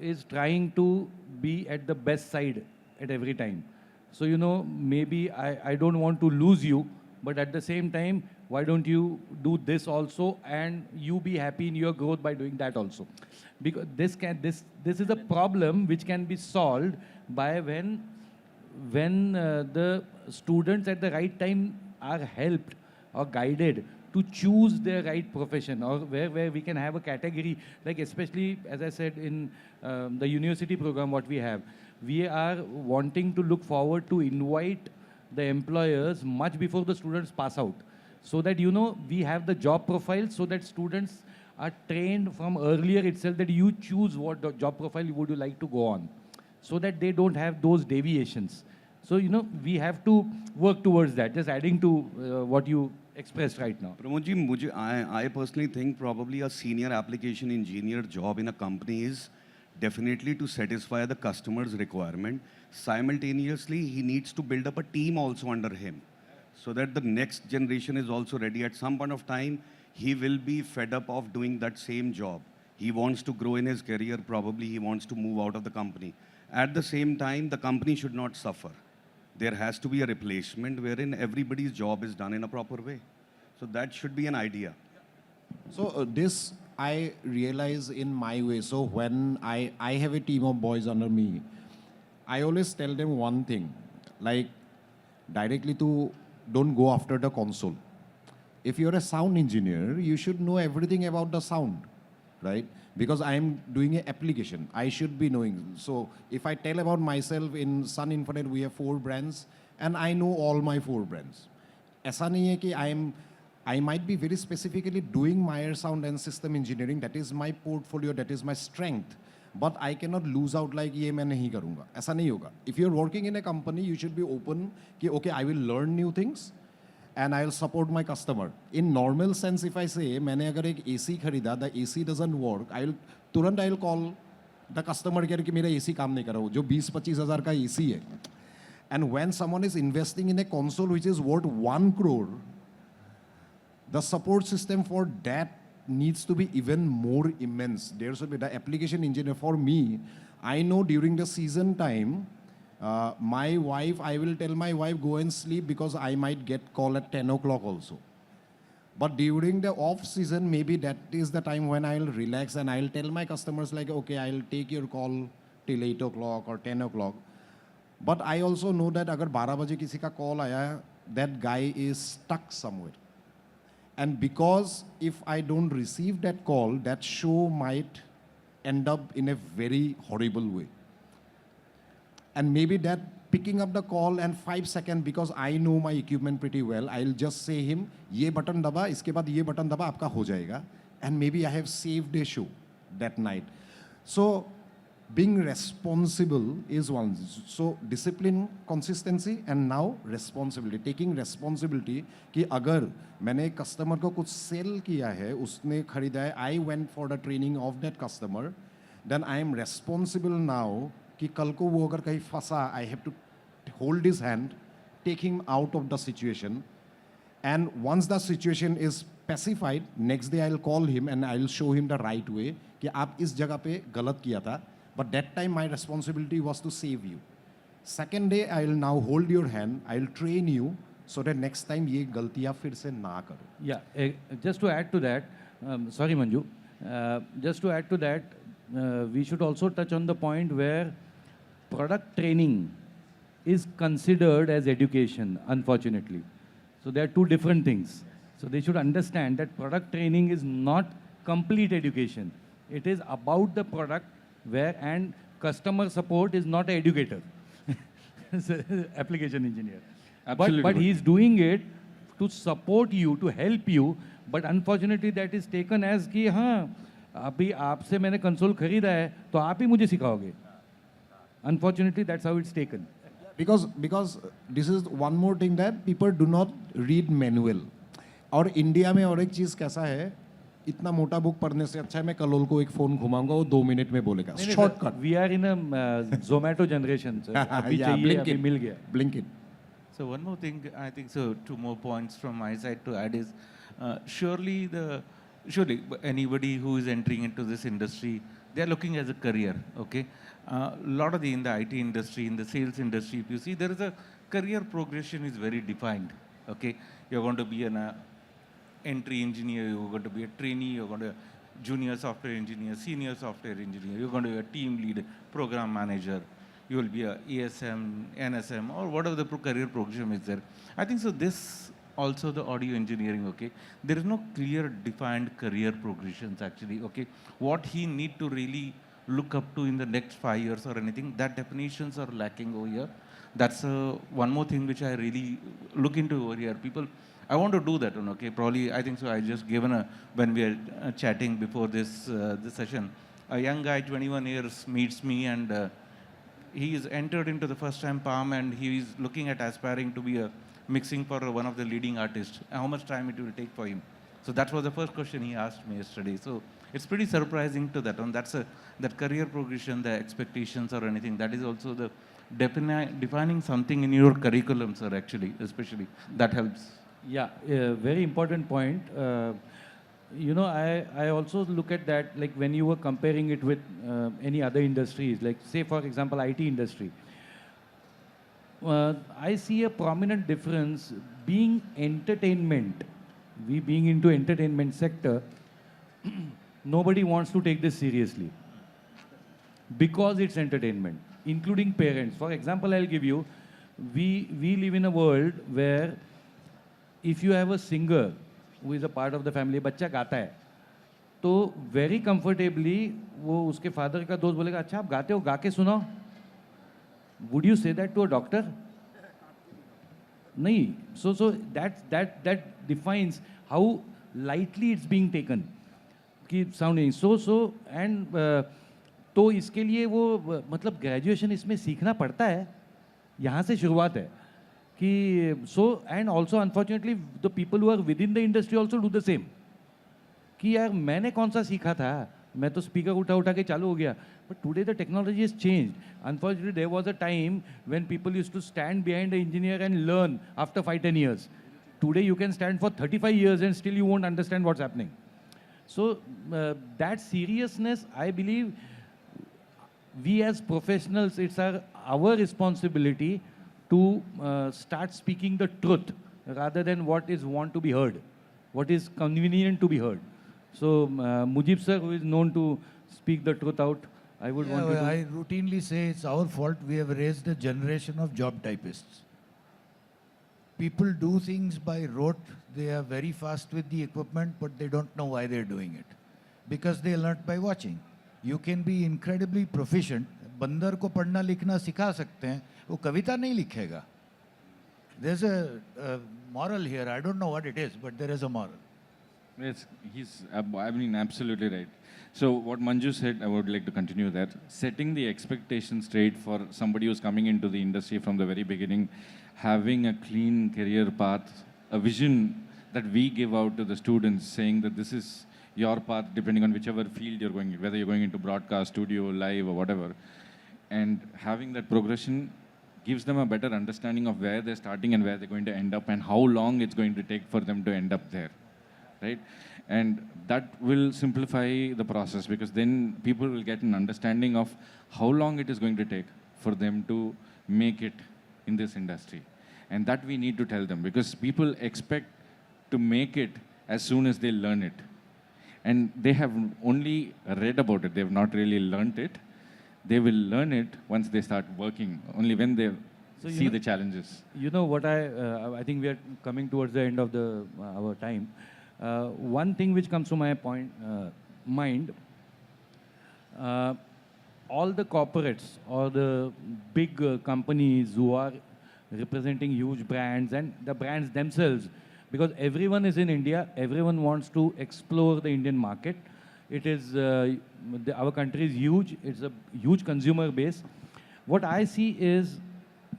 [SPEAKER 2] is trying to be at the best side at every time. So, you know, maybe I don't want to lose you, but at the same time, why don't you do this also and you be happy in your growth by doing that also? Because this is a problem which can be solved by when the students at the right time are helped or guided to choose their right profession, or where we can have a category, like especially, as I said, in the university program what we have, we are wanting to look forward to invite the employers much before the students pass out, so that, you know, we have the job profile, so that students are trained from earlier itself that you choose what job profile would you like to go on, so that they don't have those deviations. So, you know, we have to work towards that. Just adding to what you expressed right now.
[SPEAKER 6] Pramod ji, I personally think probably a senior application engineer job in a company is definitely to satisfy the customer's requirement. Simultaneously, he needs to build up a team also under him so that the next generation is also ready. At some point of time, he will be fed up of doing that same job. He wants to grow in his career, probably he wants to move out of the company. At the same time, the company should not suffer. There has to be a replacement wherein everybody's job is done in a proper way. So that should be an idea.
[SPEAKER 5] So this I realize in my way. So when I have a team of boys under me, I always tell them one thing, like directly to don't go after the console. If you're a sound engineer, you should know everything about the sound, right? Because I am doing an application, I should be knowing. So if I tell about myself, in Sun Infinite, we have 4 brands, and I know all my 4 brands. ऐसा नहीं है कि I might be very specifically doing Meyer sound and system engineering. That is my portfolio, that is my strength. But I cannot lose out like ये मैं नहीं करूँगा. ऐसा नहीं होगा. If you're working in a company, you should be open कि okay, I will learn new things and I'll support my customer. In normal sense, if I say मैंने अगर एक AC खरीदा, the AC doesn't work, I'll call the customer care कि मेरा AC काम नहीं कर रहा हो, जो 20-25 हज़ार का AC है. And when someone is investing in a console which is worth 1 crore, the support system for that needs to be even more immense. There should be the application engineer. For me, I know during the season time, my wife, I will tell my wife, go and sleep because I might get call at 10 o'clock also. But during the off season, maybe that is the time when I'll relax and I'll tell my customers like, okay, I'll take your call till 8 o'clock or 10 o'clock. But I also know that agar 12 baje kisi ka call aaya, that guy is stuck somewhere. And because if I don't receive that call, that show might end up in a very horrible way. And maybe that picking up the call and 5 seconds, because I know my equipment pretty well, I'll just say him, ye button daba, iske baad ye button daba, aapka ho jayega. And maybe I have saved a show that night. So being responsible is one. So discipline, consistency, and now responsibility. Taking responsibility कि अगर मैंने customer को कुछ sell किया है, उसने खरीदा है, I went for the training of that customer, then I am responsible now कि कल को वो अगर कहीं फंसा, I have to hold his hand, take him out of the situation, and once the situation is pacified, next day I'll call him and I'll show him the right way कि आप इस जगह पे गलत किया था. But that time my responsibility was to save you. Second day, I will now hold your hand, I will train you so that next time ये गलतियाँ फिर से ना करो.
[SPEAKER 2] Yeah, just to add to that, sorry Manju, just to add to that, we should also touch on the point where product training is considered as education, unfortunately. So there are 2 different things. So they should understand that product training is not complete education. It is about the product, and customer support is not an educator. It's an application engineer.
[SPEAKER 4] Absolutely.
[SPEAKER 2] But he's doing it to support you, to help you. But unfortunately, that is taken as कि हाँ, अभी आपसे मैंने console खरीदा है, तो आप ही मुझे सिखाओगे. Unfortunately, that's how it's taken.
[SPEAKER 5] Because this is one more thing that people do not read manual. और इंडिया में और एक चीज़ कैसा है, इतना मोटा बुक पढ़ने से अच्छा है मैं कलोल को एक फोन घुमाऊंगा वो 2 मिनट में बोलेगा shortcut.
[SPEAKER 2] We are in a Zomato generation, sir. अभी चाहिए, अभी मिल गया.
[SPEAKER 5] Blinkit.
[SPEAKER 7] So one more thing, I think so 2 more points from my side to add is, surely anybody who is entering into this industry, they are looking as a career, okay? A lot of in the IT industry, in the sales industry, if you see, there is a career progression is very defined, okay? You're going to be an entry engineer, you're going to be a trainee, you're going to be a junior software engineer, senior software engineer, you're going to be a team lead, program manager, you will be a ESM, NSM, or whatever the career progression is there. I think so this also the audio engineering, okay? There is no clear defined career progressions actually, okay? What he need to really look up to in the next 5 years or anything, that definitions are lacking over here. That's one more thing which I really look into over here. People, I want to do that one, okay? Probably, I think so. I just given when we are chatting before this this session, a young guy, 21 years, meets me and he is entered into the first time Palm and he is looking at aspiring to be a mixing for one of the leading artists, how much time it will take for him. So that was the first question he asked me yesterday. So it's pretty surprising to that one. That career progression, the expectations or anything, that is also the defining something in your curriculum, sir, actually, especially. That helps.
[SPEAKER 2] Yeah, very important point. I also look at that, like when you were comparing it with any other industries, like say for example IT industry. I see a prominent difference being entertainment. We being into entertainment sector, nobody wants to take this seriously because it's entertainment, including parents. For example, I'll give you, we live in a world where if you have a singer who is a part of the family, बच्चा गाता है, तो very comfortably वो उसके father का दोस्त बोलेगा, अच्छा आप गाते हो, गा के सुनाओ. Would you say that to a doctor? नहीं. So that defines how lightly it's being taken. Keep sounding so and तो इसके लिए वो मतलब ग्रेजुएशन इसमें सीखना पड़ता है. यहाँ से शुरुआत है कि so and also unfortunately the people who are within the industry also do the same. कि यार मैंने कौन सा सीखा था, मैं तो स्पीकर उठा के चालू हो गया. But today the technology has changed. Unfortunately, there was a time when people used to stand behind an engineer and learn after 5-10 years. Today you can stand for 35 years and still you won't understand what's happening. So that seriousness, I believe, we as professionals, it's our responsibility to start speaking the truth rather than what is want to be heard, what is convenient to be heard. So Mujib sir, who is known to speak the truth out, I would want you to...
[SPEAKER 3] I routinely say it's our fault. We have raised a generation of job typists. People do things by rote. They are very fast with the equipment, but they don't know why they're doing it. Because they learnt by watching. You can be incredibly proficient. बंदर को पढ़ना लिखना सिखा सकते हैं, वो कविता नहीं लिखेगा. There's a moral here. I don't know what it is, but there is a moral.
[SPEAKER 4] Yes, absolutely right. So what Manju said, I would like to continue that. Setting the expectation straight for somebody who's coming into the industry from the very beginning, having a clean career path, a vision that we give out to the students, saying that this is your path depending on whichever field you're going, whether you're going into broadcast, studio, live or whatever. And having that progression gives them a better understanding of where they're starting and where they're going to end up and how long it's going to take for them to end up there. Right? And that will simplify the process because then people will get an understanding of how long it is going to take for them to make it in this industry. And that we need to tell them because people expect to make it as soon as they learn it. And they have only read about it, they have not really learnt it. They will learn it once they start working, only when they see the challenges.
[SPEAKER 2] You know what I think we are coming towards the end of our time. One thing which comes to my mind, all the corporates or the big companies who are representing huge brands and the brands themselves, because everyone is in India, everyone wants to explore the Indian market. It is, our country is huge, it's a huge consumer base. What I see is,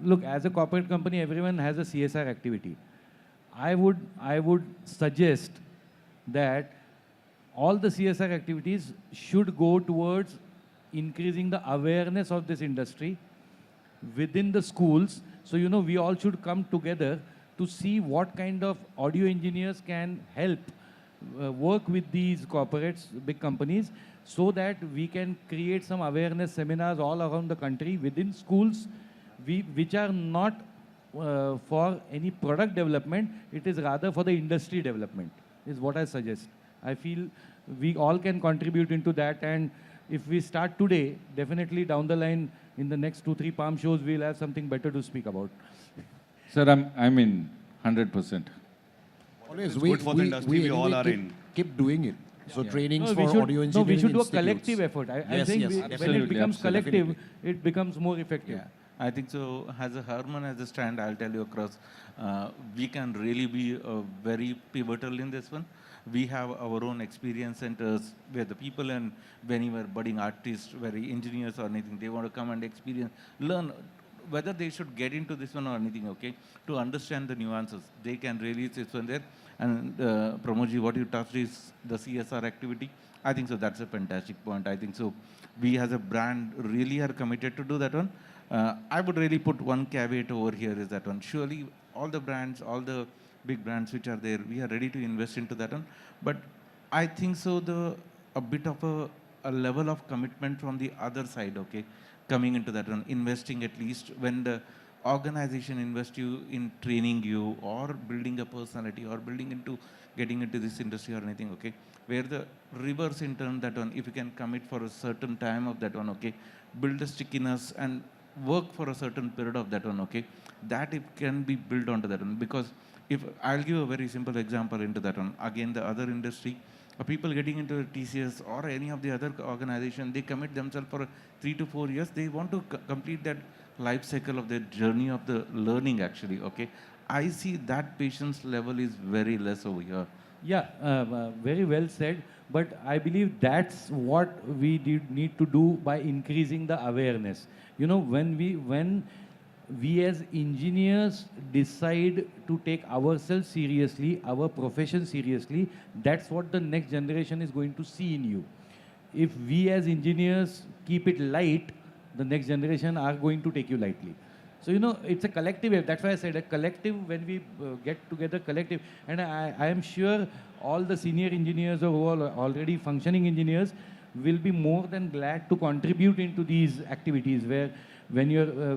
[SPEAKER 2] look, as a corporate company, everyone has a CSR activity. I would suggest that all the CSR activities should go towards increasing the awareness of this industry within the schools. So, we all should come together to see what kind of audio engineers can help work with these corporates, big companies, so that we can create some awareness seminars all around the country within schools, which are not for any product development, it is rather for the industry development, is what I suggest. I feel we all can contribute into that, and if we start today, definitely down the line, in the next 2-3 palm shows, we'll have something better to speak about.
[SPEAKER 4] Sir, I'm in 100%.
[SPEAKER 5] Always,
[SPEAKER 6] It's good for the industry, we all are in.
[SPEAKER 5] Keep doing it. So trainings
[SPEAKER 2] No,
[SPEAKER 5] for audio engineering
[SPEAKER 2] no, we should do a
[SPEAKER 5] institutes.
[SPEAKER 2] collective effort. I'm
[SPEAKER 5] Yes,
[SPEAKER 2] saying
[SPEAKER 5] yes,
[SPEAKER 2] when it
[SPEAKER 4] absolutely,
[SPEAKER 2] becomes collective,
[SPEAKER 5] definitely.
[SPEAKER 2] it becomes more effective.
[SPEAKER 7] Yeah, I think so. As a Herman, as a stand, I'll tell you across, we can really be very pivotal in this one. We have our own experience centers where the people and whenever budding artists, very engineers or anything, they want to come and experience, learn. whether they should get into this one or anything, okay, to understand the nuances, they can really sit one there. And Pramodji, what you touched is the CSR activity. I think so. That's a fantastic point. I think so. We as a brand really are committed to do that one. I would really put one caveat over here is that one. Surely all the brands, all the big brands which are there, we are ready to invest into that one. But I think so a bit of a level of commitment from the other side, okay, coming into that one, investing at least when the organization invests you in training you or building a personality or building into getting into this industry or anything, okay, where the reverse in turn that one, if you can commit for a certain time of that one, okay, build a stickiness and work for a certain period of that one, okay, that it can be built onto that one. Because if I'll give a very simple example into that one, again the other industry, people getting into TCS or any of the other organization, they commit themselves for 3 to 4 years. They want to complete that life cycle of their journey of the learning actually, okay. I see that patience level is very less over here.
[SPEAKER 2] Yeah, very well said. But I believe that's what we need to do by increasing the awareness. You know, when we as engineers decide to take ourselves seriously, our profession seriously, that's what the next generation is going to see in you. If we as engineers keep it light, the next generation are going to take you lightly. So, you know, it's a collective. That's why I said a collective, when we get together, collective. And I am sure all the senior engineers or who are already functioning engineers will be more than glad to contribute into these activities where when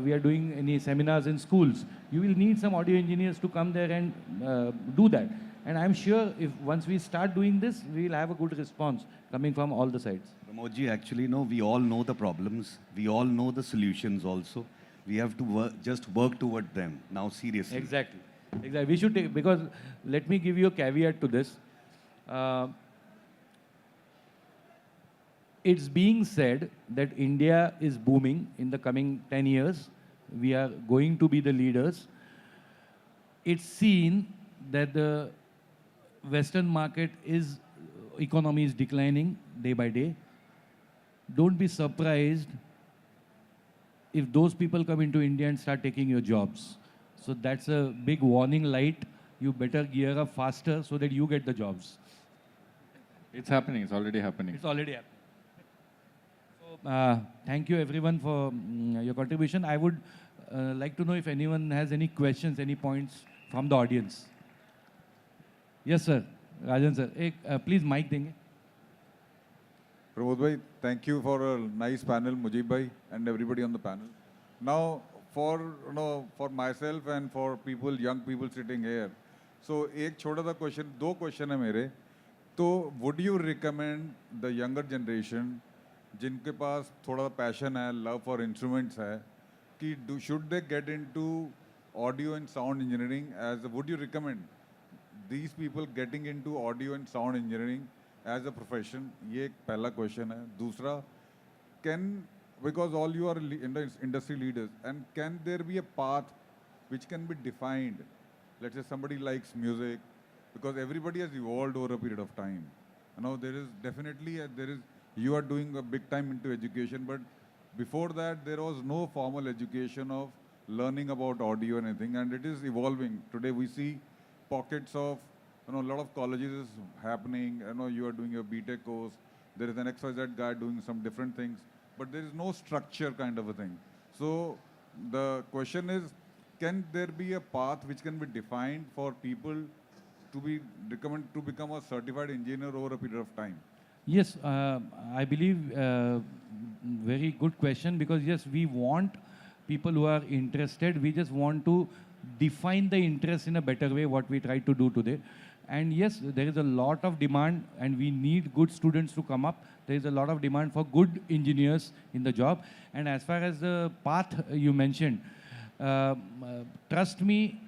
[SPEAKER 2] we are doing any seminars in schools, you will need some audio engineers to come there and do that. And I'm sure if once we start doing this, we will have a good response coming from all the sides.
[SPEAKER 6] Pramodji, actually, no, we all know the problems. We all know the solutions also. We have to just work toward them now, seriously.
[SPEAKER 2] Exactly. Exactly. We should take, because let me give you a caveat to this. It's being said that India is booming in the coming 10 years. We are going to be the leaders. It's seen that the Western market economy is declining day by day. Don't be surprised if those people come into India and start taking your jobs. So that's a big warning light. You better gear up faster so that you get the jobs.
[SPEAKER 4] It's happening. It's already happening.
[SPEAKER 2] It's already happening. So, thank you everyone for your contribution. I would like to know if anyone has any questions, any points from the audience. Yes, sir. Rajan sir. Please mic देंगे.
[SPEAKER 8] Pramod bhai, thank you for a nice panel, Mujib bhai, and everybody on the panel. Now, for myself and for people, young people sitting here, so एक छोटा सा question, दो question है मेरे. तो would you recommend the younger generation, जिनके पास थोड़ा passion है, love for instruments है, कि should they get into audio and sound engineering would you recommend these people getting into audio and sound engineering as a profession? ये एक पहला question है. दूसरा, because all you are industry leaders, and can there be a path which can be defined? Let's say somebody likes music, because everybody has evolved over a period of time. You know, there is definitely, you are doing a big time into education, but before that, there was no formal education of learning about audio and anything, and it is evolving. Today we see pockets of, a lot of colleges is happening. You are doing your BTech course. There is an XYZ guy doing some different things, but there is no structure kind of a thing. So the question is, can there be a path which can be defined for people to be recommended to become a certified engineer over a period of time?
[SPEAKER 2] Yes, I believe very good question, because yes, we want people who are interested. We just want to define the interest in a better way, what we try to do today. And yes, there is a lot of demand and we need good students to come up. There is a lot of demand for good engineers in the job. And as far as the path you mentioned, trust me,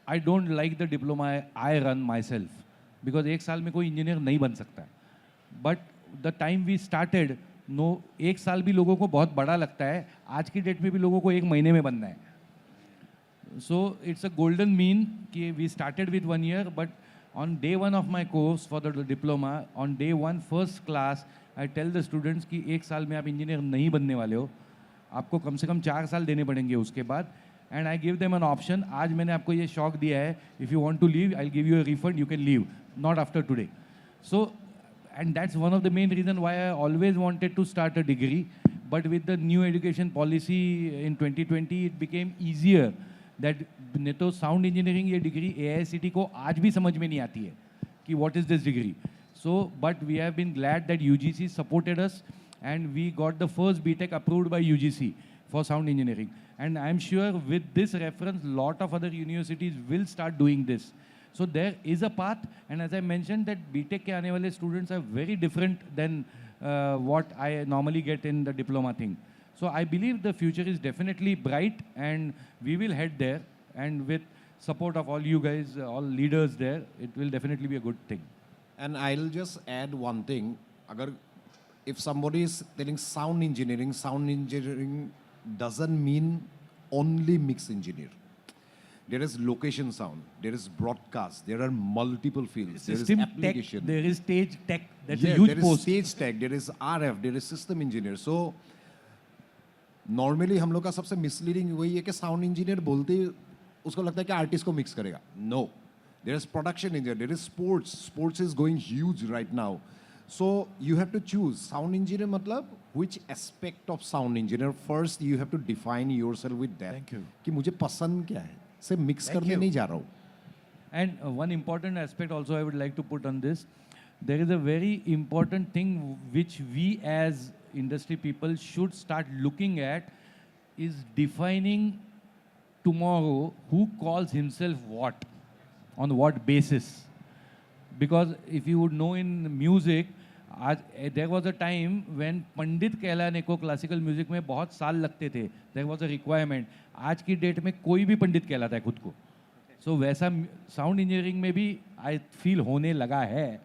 [SPEAKER 2] I don't like the diploma I run myself, because एक साल में कोई engineer नहीं बन सकता. But the time we started, एक साल भी लोगों को बहुत बड़ा लगता है. आज की डेट में भी लोगों को एक महीने में बनना है. So it's a golden mean कि we started with 1 year, but on day 1 of my course for the diploma, on day 1 first class, I tell the students कि एक साल में आप engineer नहीं बनने वाले हो. आपको कम से कम 4 साल देने पड़ेंगे उसके बाद. And I give them an option. आज मैंने आपको ये शौक दिया है. If you want to leave, I'll give you a refund. You can leave. Not after today. So, and that's one of the main reasons why I always wanted to start a degree. But with the new education policy in 2020, it became easier that नहीं तो sound engineering ये degree AICTE को आज भी समझ में नहीं आती है कि what is this degree. So, but we have been glad that UGC supported us and we got the first BTech approved by UGC for sound engineering. And I'm sure with this reference, lot of other universities will start doing this. So there is a path, and as I mentioned, that BTech के आने वाले students are very different than what I normally get in the diploma thing. So I believe the future is definitely bright, and we will head there. And with support of all you guys, all leaders there, it will definitely be a good thing.
[SPEAKER 5] And I'll just add one thing. If somebody is telling sound engineering doesn't mean only mix engineer. There is location sound, there is broadcast, there are multiple fields, there is
[SPEAKER 2] System
[SPEAKER 5] application.
[SPEAKER 2] tech, there is stage tech, that's
[SPEAKER 5] Yeah,
[SPEAKER 2] a huge
[SPEAKER 5] there is
[SPEAKER 2] post.
[SPEAKER 5] stage tech, there is RF, there is system engineer. So normally हम लोग का सबसे misleading वही है कि sound engineer बोलते ही उसको लगता है कि artist को mix करेगा. No, there is production engineer, there is sports. Sports is going huge right now. So you have to choose sound engineer मतलब which aspect of sound engineer. First you have to define yourself with that.
[SPEAKER 2] Thank you.
[SPEAKER 5] कि मुझे पसंद क्या है, से mix करने नहीं जा रहा हूँ.
[SPEAKER 2] And one important aspect also I would like to put on this, there is a very important thing which we as industry people should start looking at is defining tomorrow who calls himself what, on what basis. Because if you would know in music, there was a time when पंडित कहलाने को classical music में बहुत साल लगते थे. There was a requirement. आज की date में कोई भी पंडित कहलाता है खुद को. So वैसा साउंड इंजीनियरिंग में भी I feel होने लगा है.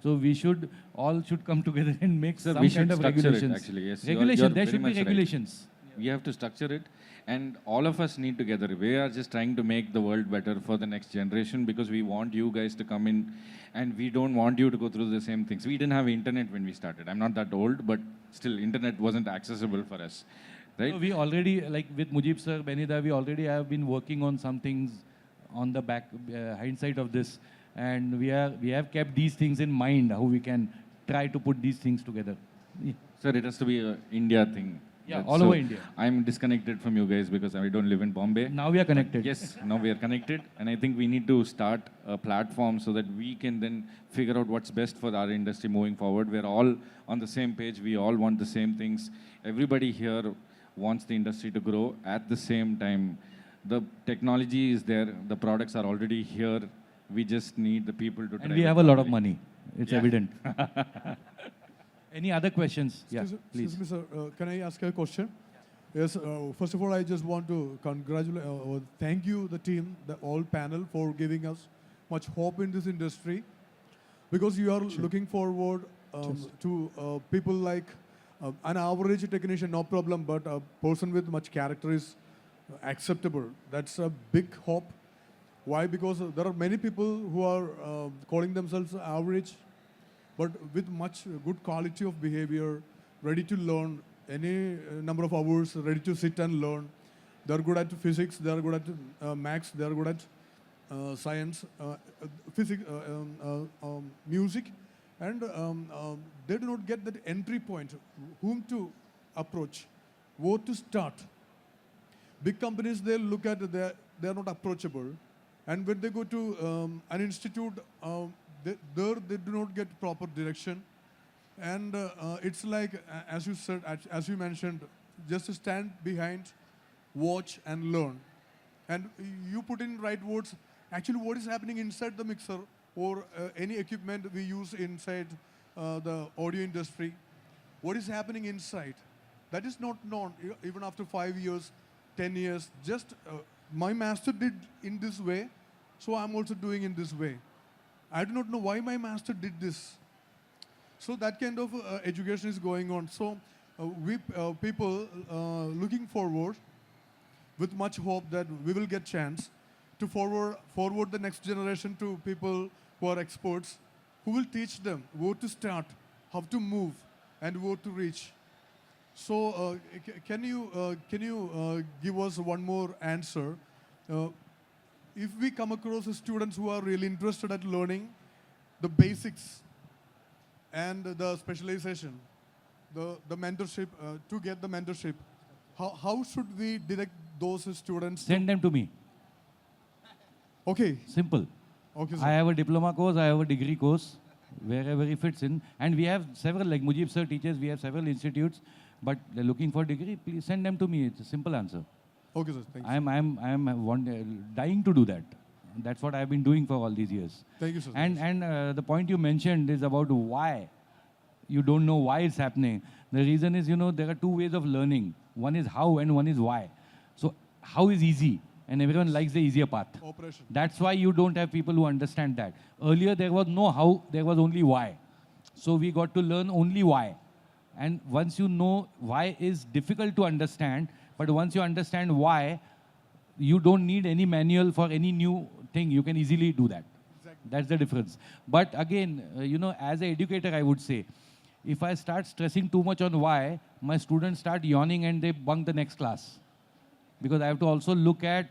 [SPEAKER 2] So we should all come together and make
[SPEAKER 4] Sir,
[SPEAKER 2] some
[SPEAKER 4] we
[SPEAKER 2] kind
[SPEAKER 4] should
[SPEAKER 2] of
[SPEAKER 4] structure
[SPEAKER 2] regulations.
[SPEAKER 4] it actually. Yes,
[SPEAKER 2] Regulation. There
[SPEAKER 4] very
[SPEAKER 2] should be
[SPEAKER 4] much right.
[SPEAKER 2] regulations.
[SPEAKER 4] We have to structure it, and all of us need together. We are just trying to make the world better for the next generation because we want you guys to come in, and we don't want you to go through the same things. We didn't have internet when we started. I'm not that old, but still, internet wasn't accessible for us, right?
[SPEAKER 2] So we already, like with Mujib sir, Benida, we already have been working on some things on the back hindsight of this, and we have kept these things in mind, how we can try to put these things together. Yeah.
[SPEAKER 4] Sir, it has to be a India thing.
[SPEAKER 2] Yeah, all over India.
[SPEAKER 4] I'm disconnected from you guys because I don't live in Bombay.
[SPEAKER 2] Now we are connected.
[SPEAKER 4] Yes, now we are connected, and I think we need to start a platform so that we can then figure out what's best for our industry moving forward. We're all on the same page. We all want the same things. Everybody here wants the industry to grow. At the same time, the technology is there. The products are already here. We just need the people to
[SPEAKER 2] And
[SPEAKER 4] drive
[SPEAKER 2] we
[SPEAKER 4] it
[SPEAKER 2] have a lot of
[SPEAKER 4] properly.
[SPEAKER 2] money. It's
[SPEAKER 4] Yeah.
[SPEAKER 2] evident. Any other questions?
[SPEAKER 9] Excuse
[SPEAKER 2] Please.
[SPEAKER 9] me, sir. Can I ask a question? Yes. First of all, I just want to congratulate or thank you, the team, the all panel, for giving us much hope in this industry, because you are looking forward to people like an average technician, no problem, but a person with much character is acceptable. That's a big hope. Why? Because there are many people who are calling themselves average, but with much good quality of behavior, ready to learn any number of hours, ready to sit and learn. They're good at physics, they're good at maths, they're good at science, physics, music, and they do not get that entry point, whom to approach, where to start. Big companies, they look at, they're not approachable. And when they go to an institute, there they do not get proper direction. And it's like, as you said, as you mentioned, just to stand behind, watch and learn. And you put in right words, actually what is happening inside the mixer or any equipment we use inside the audio industry, what is happening inside? That is not known even after 5 years, 10 years. Just my master did in this way, so I'm also doing in this way. I do not know why my master did this. So that kind of education is going on. So we people looking forward with much hope that we will get chance to forward the next generation to people who are experts, who will teach them where to start, how to move, and where to reach. So, can you give us one more answer? Uh, if we come across students who are really interested at learning the basics and the specialization, the mentorship, to get the mentorship, how should we direct those students?
[SPEAKER 2] Send them to me.
[SPEAKER 9] Okay.
[SPEAKER 2] Simple.
[SPEAKER 9] Okay, sir.
[SPEAKER 2] I have a diploma course, I have a degree course, wherever it fits in. And we have several, like Mujib sir teaches, we have several institutes, but they're looking for degree, please send them to me. It's a simple answer.
[SPEAKER 9] Okay, sir. Thank you.
[SPEAKER 2] I'm dying to do that. That's what I've been doing for all these years.
[SPEAKER 9] Thank you, sir.
[SPEAKER 2] And the point you mentioned is about why. You don't know why it's happening. The reason is, there are two ways of learning. One is how and one is why. So how is easy, and everyone likes the easier path.
[SPEAKER 9] Operation.
[SPEAKER 2] That's why you don't have people who understand that. Earlier, there was no how, there was only why. So we got to learn only why. And once you know why is difficult to understand, but once you understand why, you don't need any manual for any new thing. You can easily do that.
[SPEAKER 9] Exactly.
[SPEAKER 2] That's the difference. But again, as an educator, I would say, if I start stressing too much on why, my students start yawning and they bunk the next class. Because I have to also look at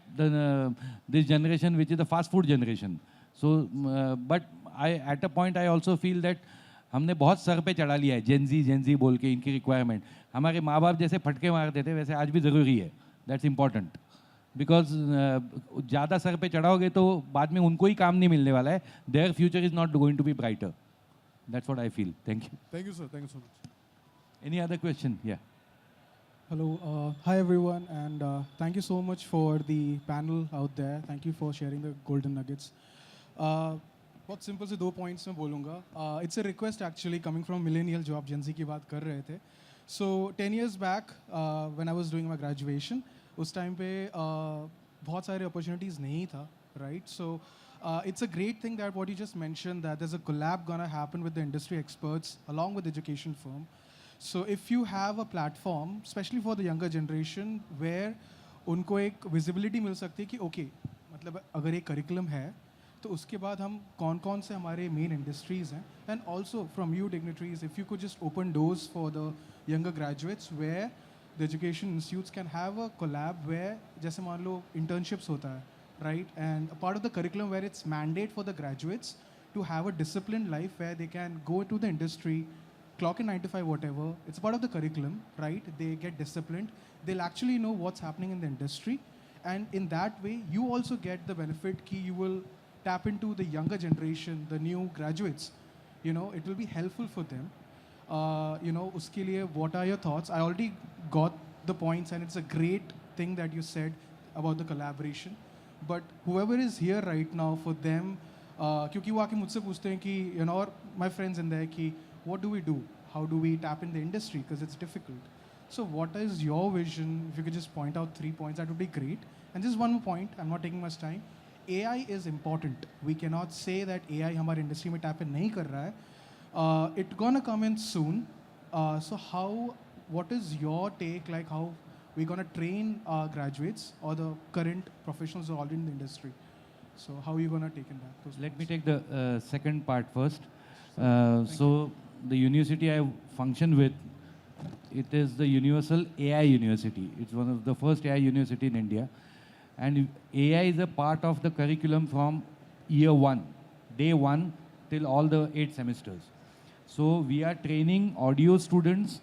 [SPEAKER 2] this generation, which is the fast food generation. So, but at a point, I also feel that हमने बहुत sir पे चढ़ा लिया है जेन जी बोल के इनकी requirement. हमारे माँ बाप जैसे फटके मारते थे वैसे आज भी ज़रूरी है. That's important. Because ज़्यादा सर पे चढ़ाओगे तो बाद में उनको ही काम नहीं मिलने वाला है. Their future is not going to be brighter. That's what I feel. Thank you.
[SPEAKER 9] Thank you, sir. Thank you so much.
[SPEAKER 2] Any other question? Yeah.
[SPEAKER 10] Hello. Hi, everyone. And thank you so much for the panel out there. Thank you for sharing the golden nuggets. बहुत simple से 2 points मैं बोलूँगा. It's a request actually coming from millennial जो आप Gen Z की बात कर रहे थे. So 10 years back, when I was doing my graduation, उस time पे बहुत सारे opportunities नहीं था, right? So it's a great thing that what you just mentioned, that there's a collab gonna happen with the industry experts along with the education firm. So if you have a platform, especially for the younger generation, where उनको एक visibility मिल सकती है कि okay, मतलब अगर एक curriculum है, तो उसके बाद हम कौन से हमारे main industries हैं, and also from you dignitaries, if you could just open doors for the younger graduates where the education institutes can have a collab where जैसे मान लो internships होता है, right? And a part of the curriculum where it's mandate for the graduates to have a disciplined life where they can go to the industry, clock in 9 to 5, whatever. It's part of the curriculum, right? They get disciplined. They'll actually know what's happening in the industry. And in that way, you also get the benefit key. You will tap into the younger generation, the new graduates. It will be helpful for them. Uske liye, what are your thoughts? I already got the points, and it's a great thing that you said about the collaboration. But whoever is here right now, for them, क्योंकि वो आके मुझसे पूछते हैं कि और my friends in there कि what do we do? How do we tap in the industry? Because it's difficult. So what is your vision? If you could just point out 3 points, that would be great. And just one more point, I'm not taking much time. AI is important. We cannot say that AI हमारे industry में tap in नहीं कर रहा है. It's gonna come in soon. So what is your take, like how we're gonna train our graduates or the current professionals who are already in the industry? So how are you gonna take in that?
[SPEAKER 2] Let me take the second part first. So the university I function with, it is the Universal AI University. It's one of the first AI university in India. And AI is a part of the curriculum from year 1, day 1 till all the 8 semesters. So we are training audio students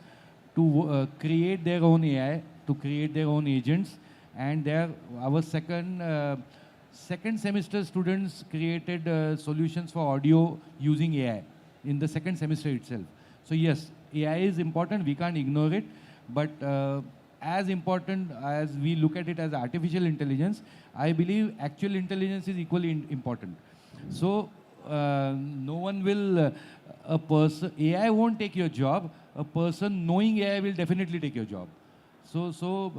[SPEAKER 2] to create their own AI, to create their own agents. And our second semester students created solutions for audio using AI in the second semester itself. So yes, AI is important, we can't ignore it, but as important as we look at it as artificial intelligence, I believe actual intelligence is equally important. So no one will, AI won't take your job, a person knowing AI will definitely take your job. So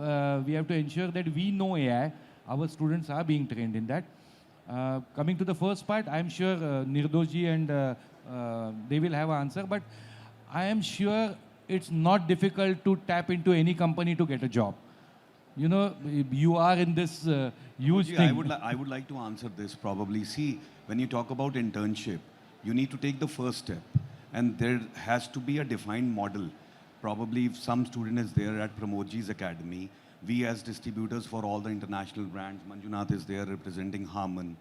[SPEAKER 2] we have to ensure that we know AI, our students are being trained in that. Coming to the first part, I'm sure Nirdoshi and they will have an answer, but I am sure it's not difficult to tap into any company to get a job. You are in this huge thing.
[SPEAKER 6] I would like to answer this probably. See, when you talk about internship, you need to take the first step, and there has to be a defined model. probably if some student is there at Pramodji's academy, we as distributors for all the international brands, Manjunath is there representing Harman.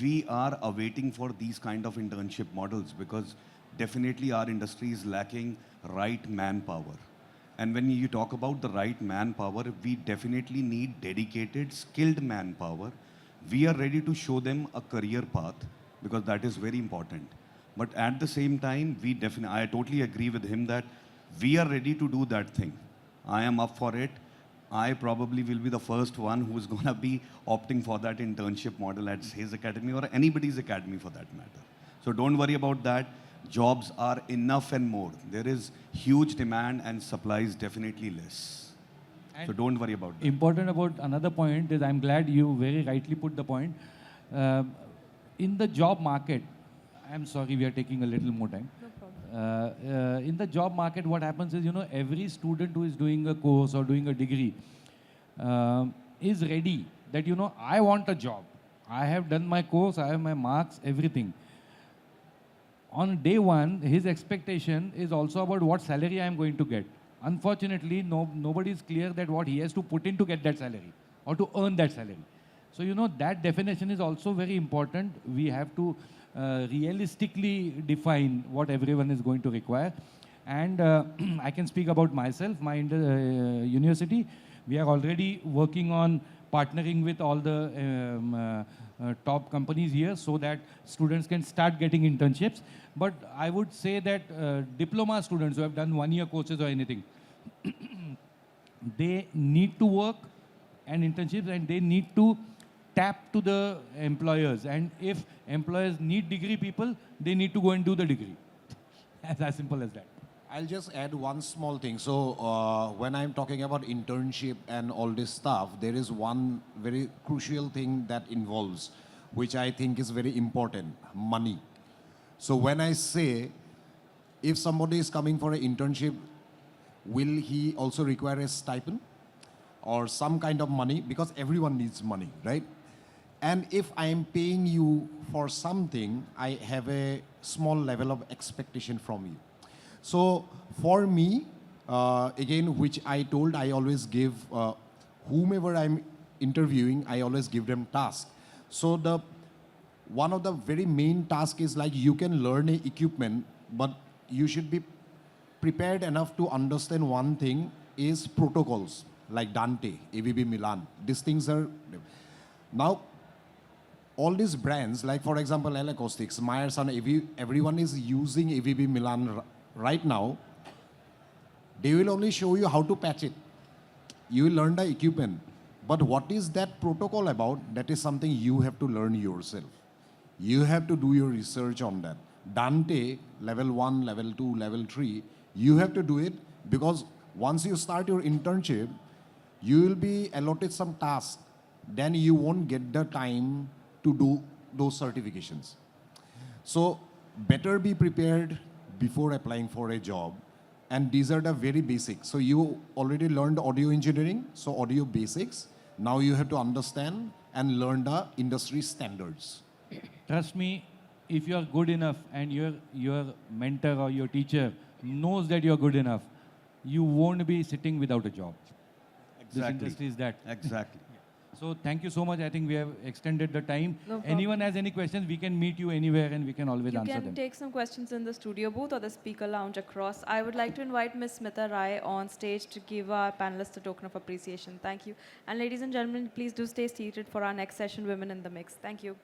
[SPEAKER 6] We are awaiting for these kind of internship models because definitely our industry is lacking right manpower. And when you talk about the right manpower, we definitely need dedicated, skilled manpower. We are ready to show them a career path because that is very important. But at the same time, I totally agree with him that we are ready to do that thing. I am up for it. I probably will be the first one who's going to be opting for that internship model at his academy or anybody's academy for that matter. So don't worry about that. Jobs are enough and more. There is huge demand and supply is definitely less. So don't worry about that.
[SPEAKER 2] Important about another point is I'm glad you very rightly put the point. In the job market, I'm sorry we are taking a little more time.
[SPEAKER 1] No problem.
[SPEAKER 2] In the job market, what happens is, every student who is doing a course or doing a degree is ready that, I want a job. I have done my course, I have my marks, everything. On day one, his expectation is also about what salary I am going to get. Unfortunately, nobody is clear that what he has to put in to get that salary or to earn that salary. So, that definition is also very important. We have to realistically define what everyone is going to require. And I can speak about myself, my university. We are already working on partnering with all the top companies here so that students can start getting internships. But I would say that diploma students who have done one-year courses or anything, they need to work and internships and they need to tap to the employers. And if employers need degree people, they need to go and do the degree. As simple as that.
[SPEAKER 5] I'll just add one small thing. So when I'm talking about internship and all this stuff, there is one very crucial thing that involves, which I think is very important, money. So when I say, if somebody is coming for an internship, will he also require a stipend or some kind of money? Because everyone needs money, right? And if I am paying you for something, I have a small level of expectation from you. So for me, again, which I told, I always give whomever I'm interviewing, I always give them tasks. So one of the very main tasks is like you can learn a equipment, but you should be prepared enough to understand one thing is protocols like Dante, ABB Milan. These things are now. All these brands, like for example, Acoustics, Myers, and everyone is using ABB Milan right now. They will only show you how to patch it. You will learn the equipment. But what is that protocol about? That is something you have to learn yourself. You have to do your research on that. Dante, level 1, level 2, level 3, you have to do it because once you start your internship, you will be allotted some tasks. Then you won't get the time to do those certifications. So better be prepared before applying for a job. And these are the very basics. So you already learned audio engineering, so audio basics. Now you have to understand and learn the industry standards.
[SPEAKER 2] Trust me, if you are good enough and your mentor or your teacher knows that you are good enough, you won't be sitting without a job.
[SPEAKER 6] Exactly.
[SPEAKER 2] This industry is that.
[SPEAKER 6] Exactly.
[SPEAKER 2] So thank you so much. I think we have extended the time.
[SPEAKER 1] No problem.
[SPEAKER 2] Anyone has any questions, we can meet you anywhere and we can always
[SPEAKER 1] You
[SPEAKER 2] answer
[SPEAKER 1] can
[SPEAKER 2] them.
[SPEAKER 1] take some questions in the studio booth or the speaker lounge across. I would like to invite Ms. Smita Rai on stage to give our panelists a token of appreciation. Thank you. And ladies and gentlemen, please do stay seated for our next session, Women in the Mix. Thank you.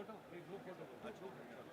[SPEAKER 2] photo.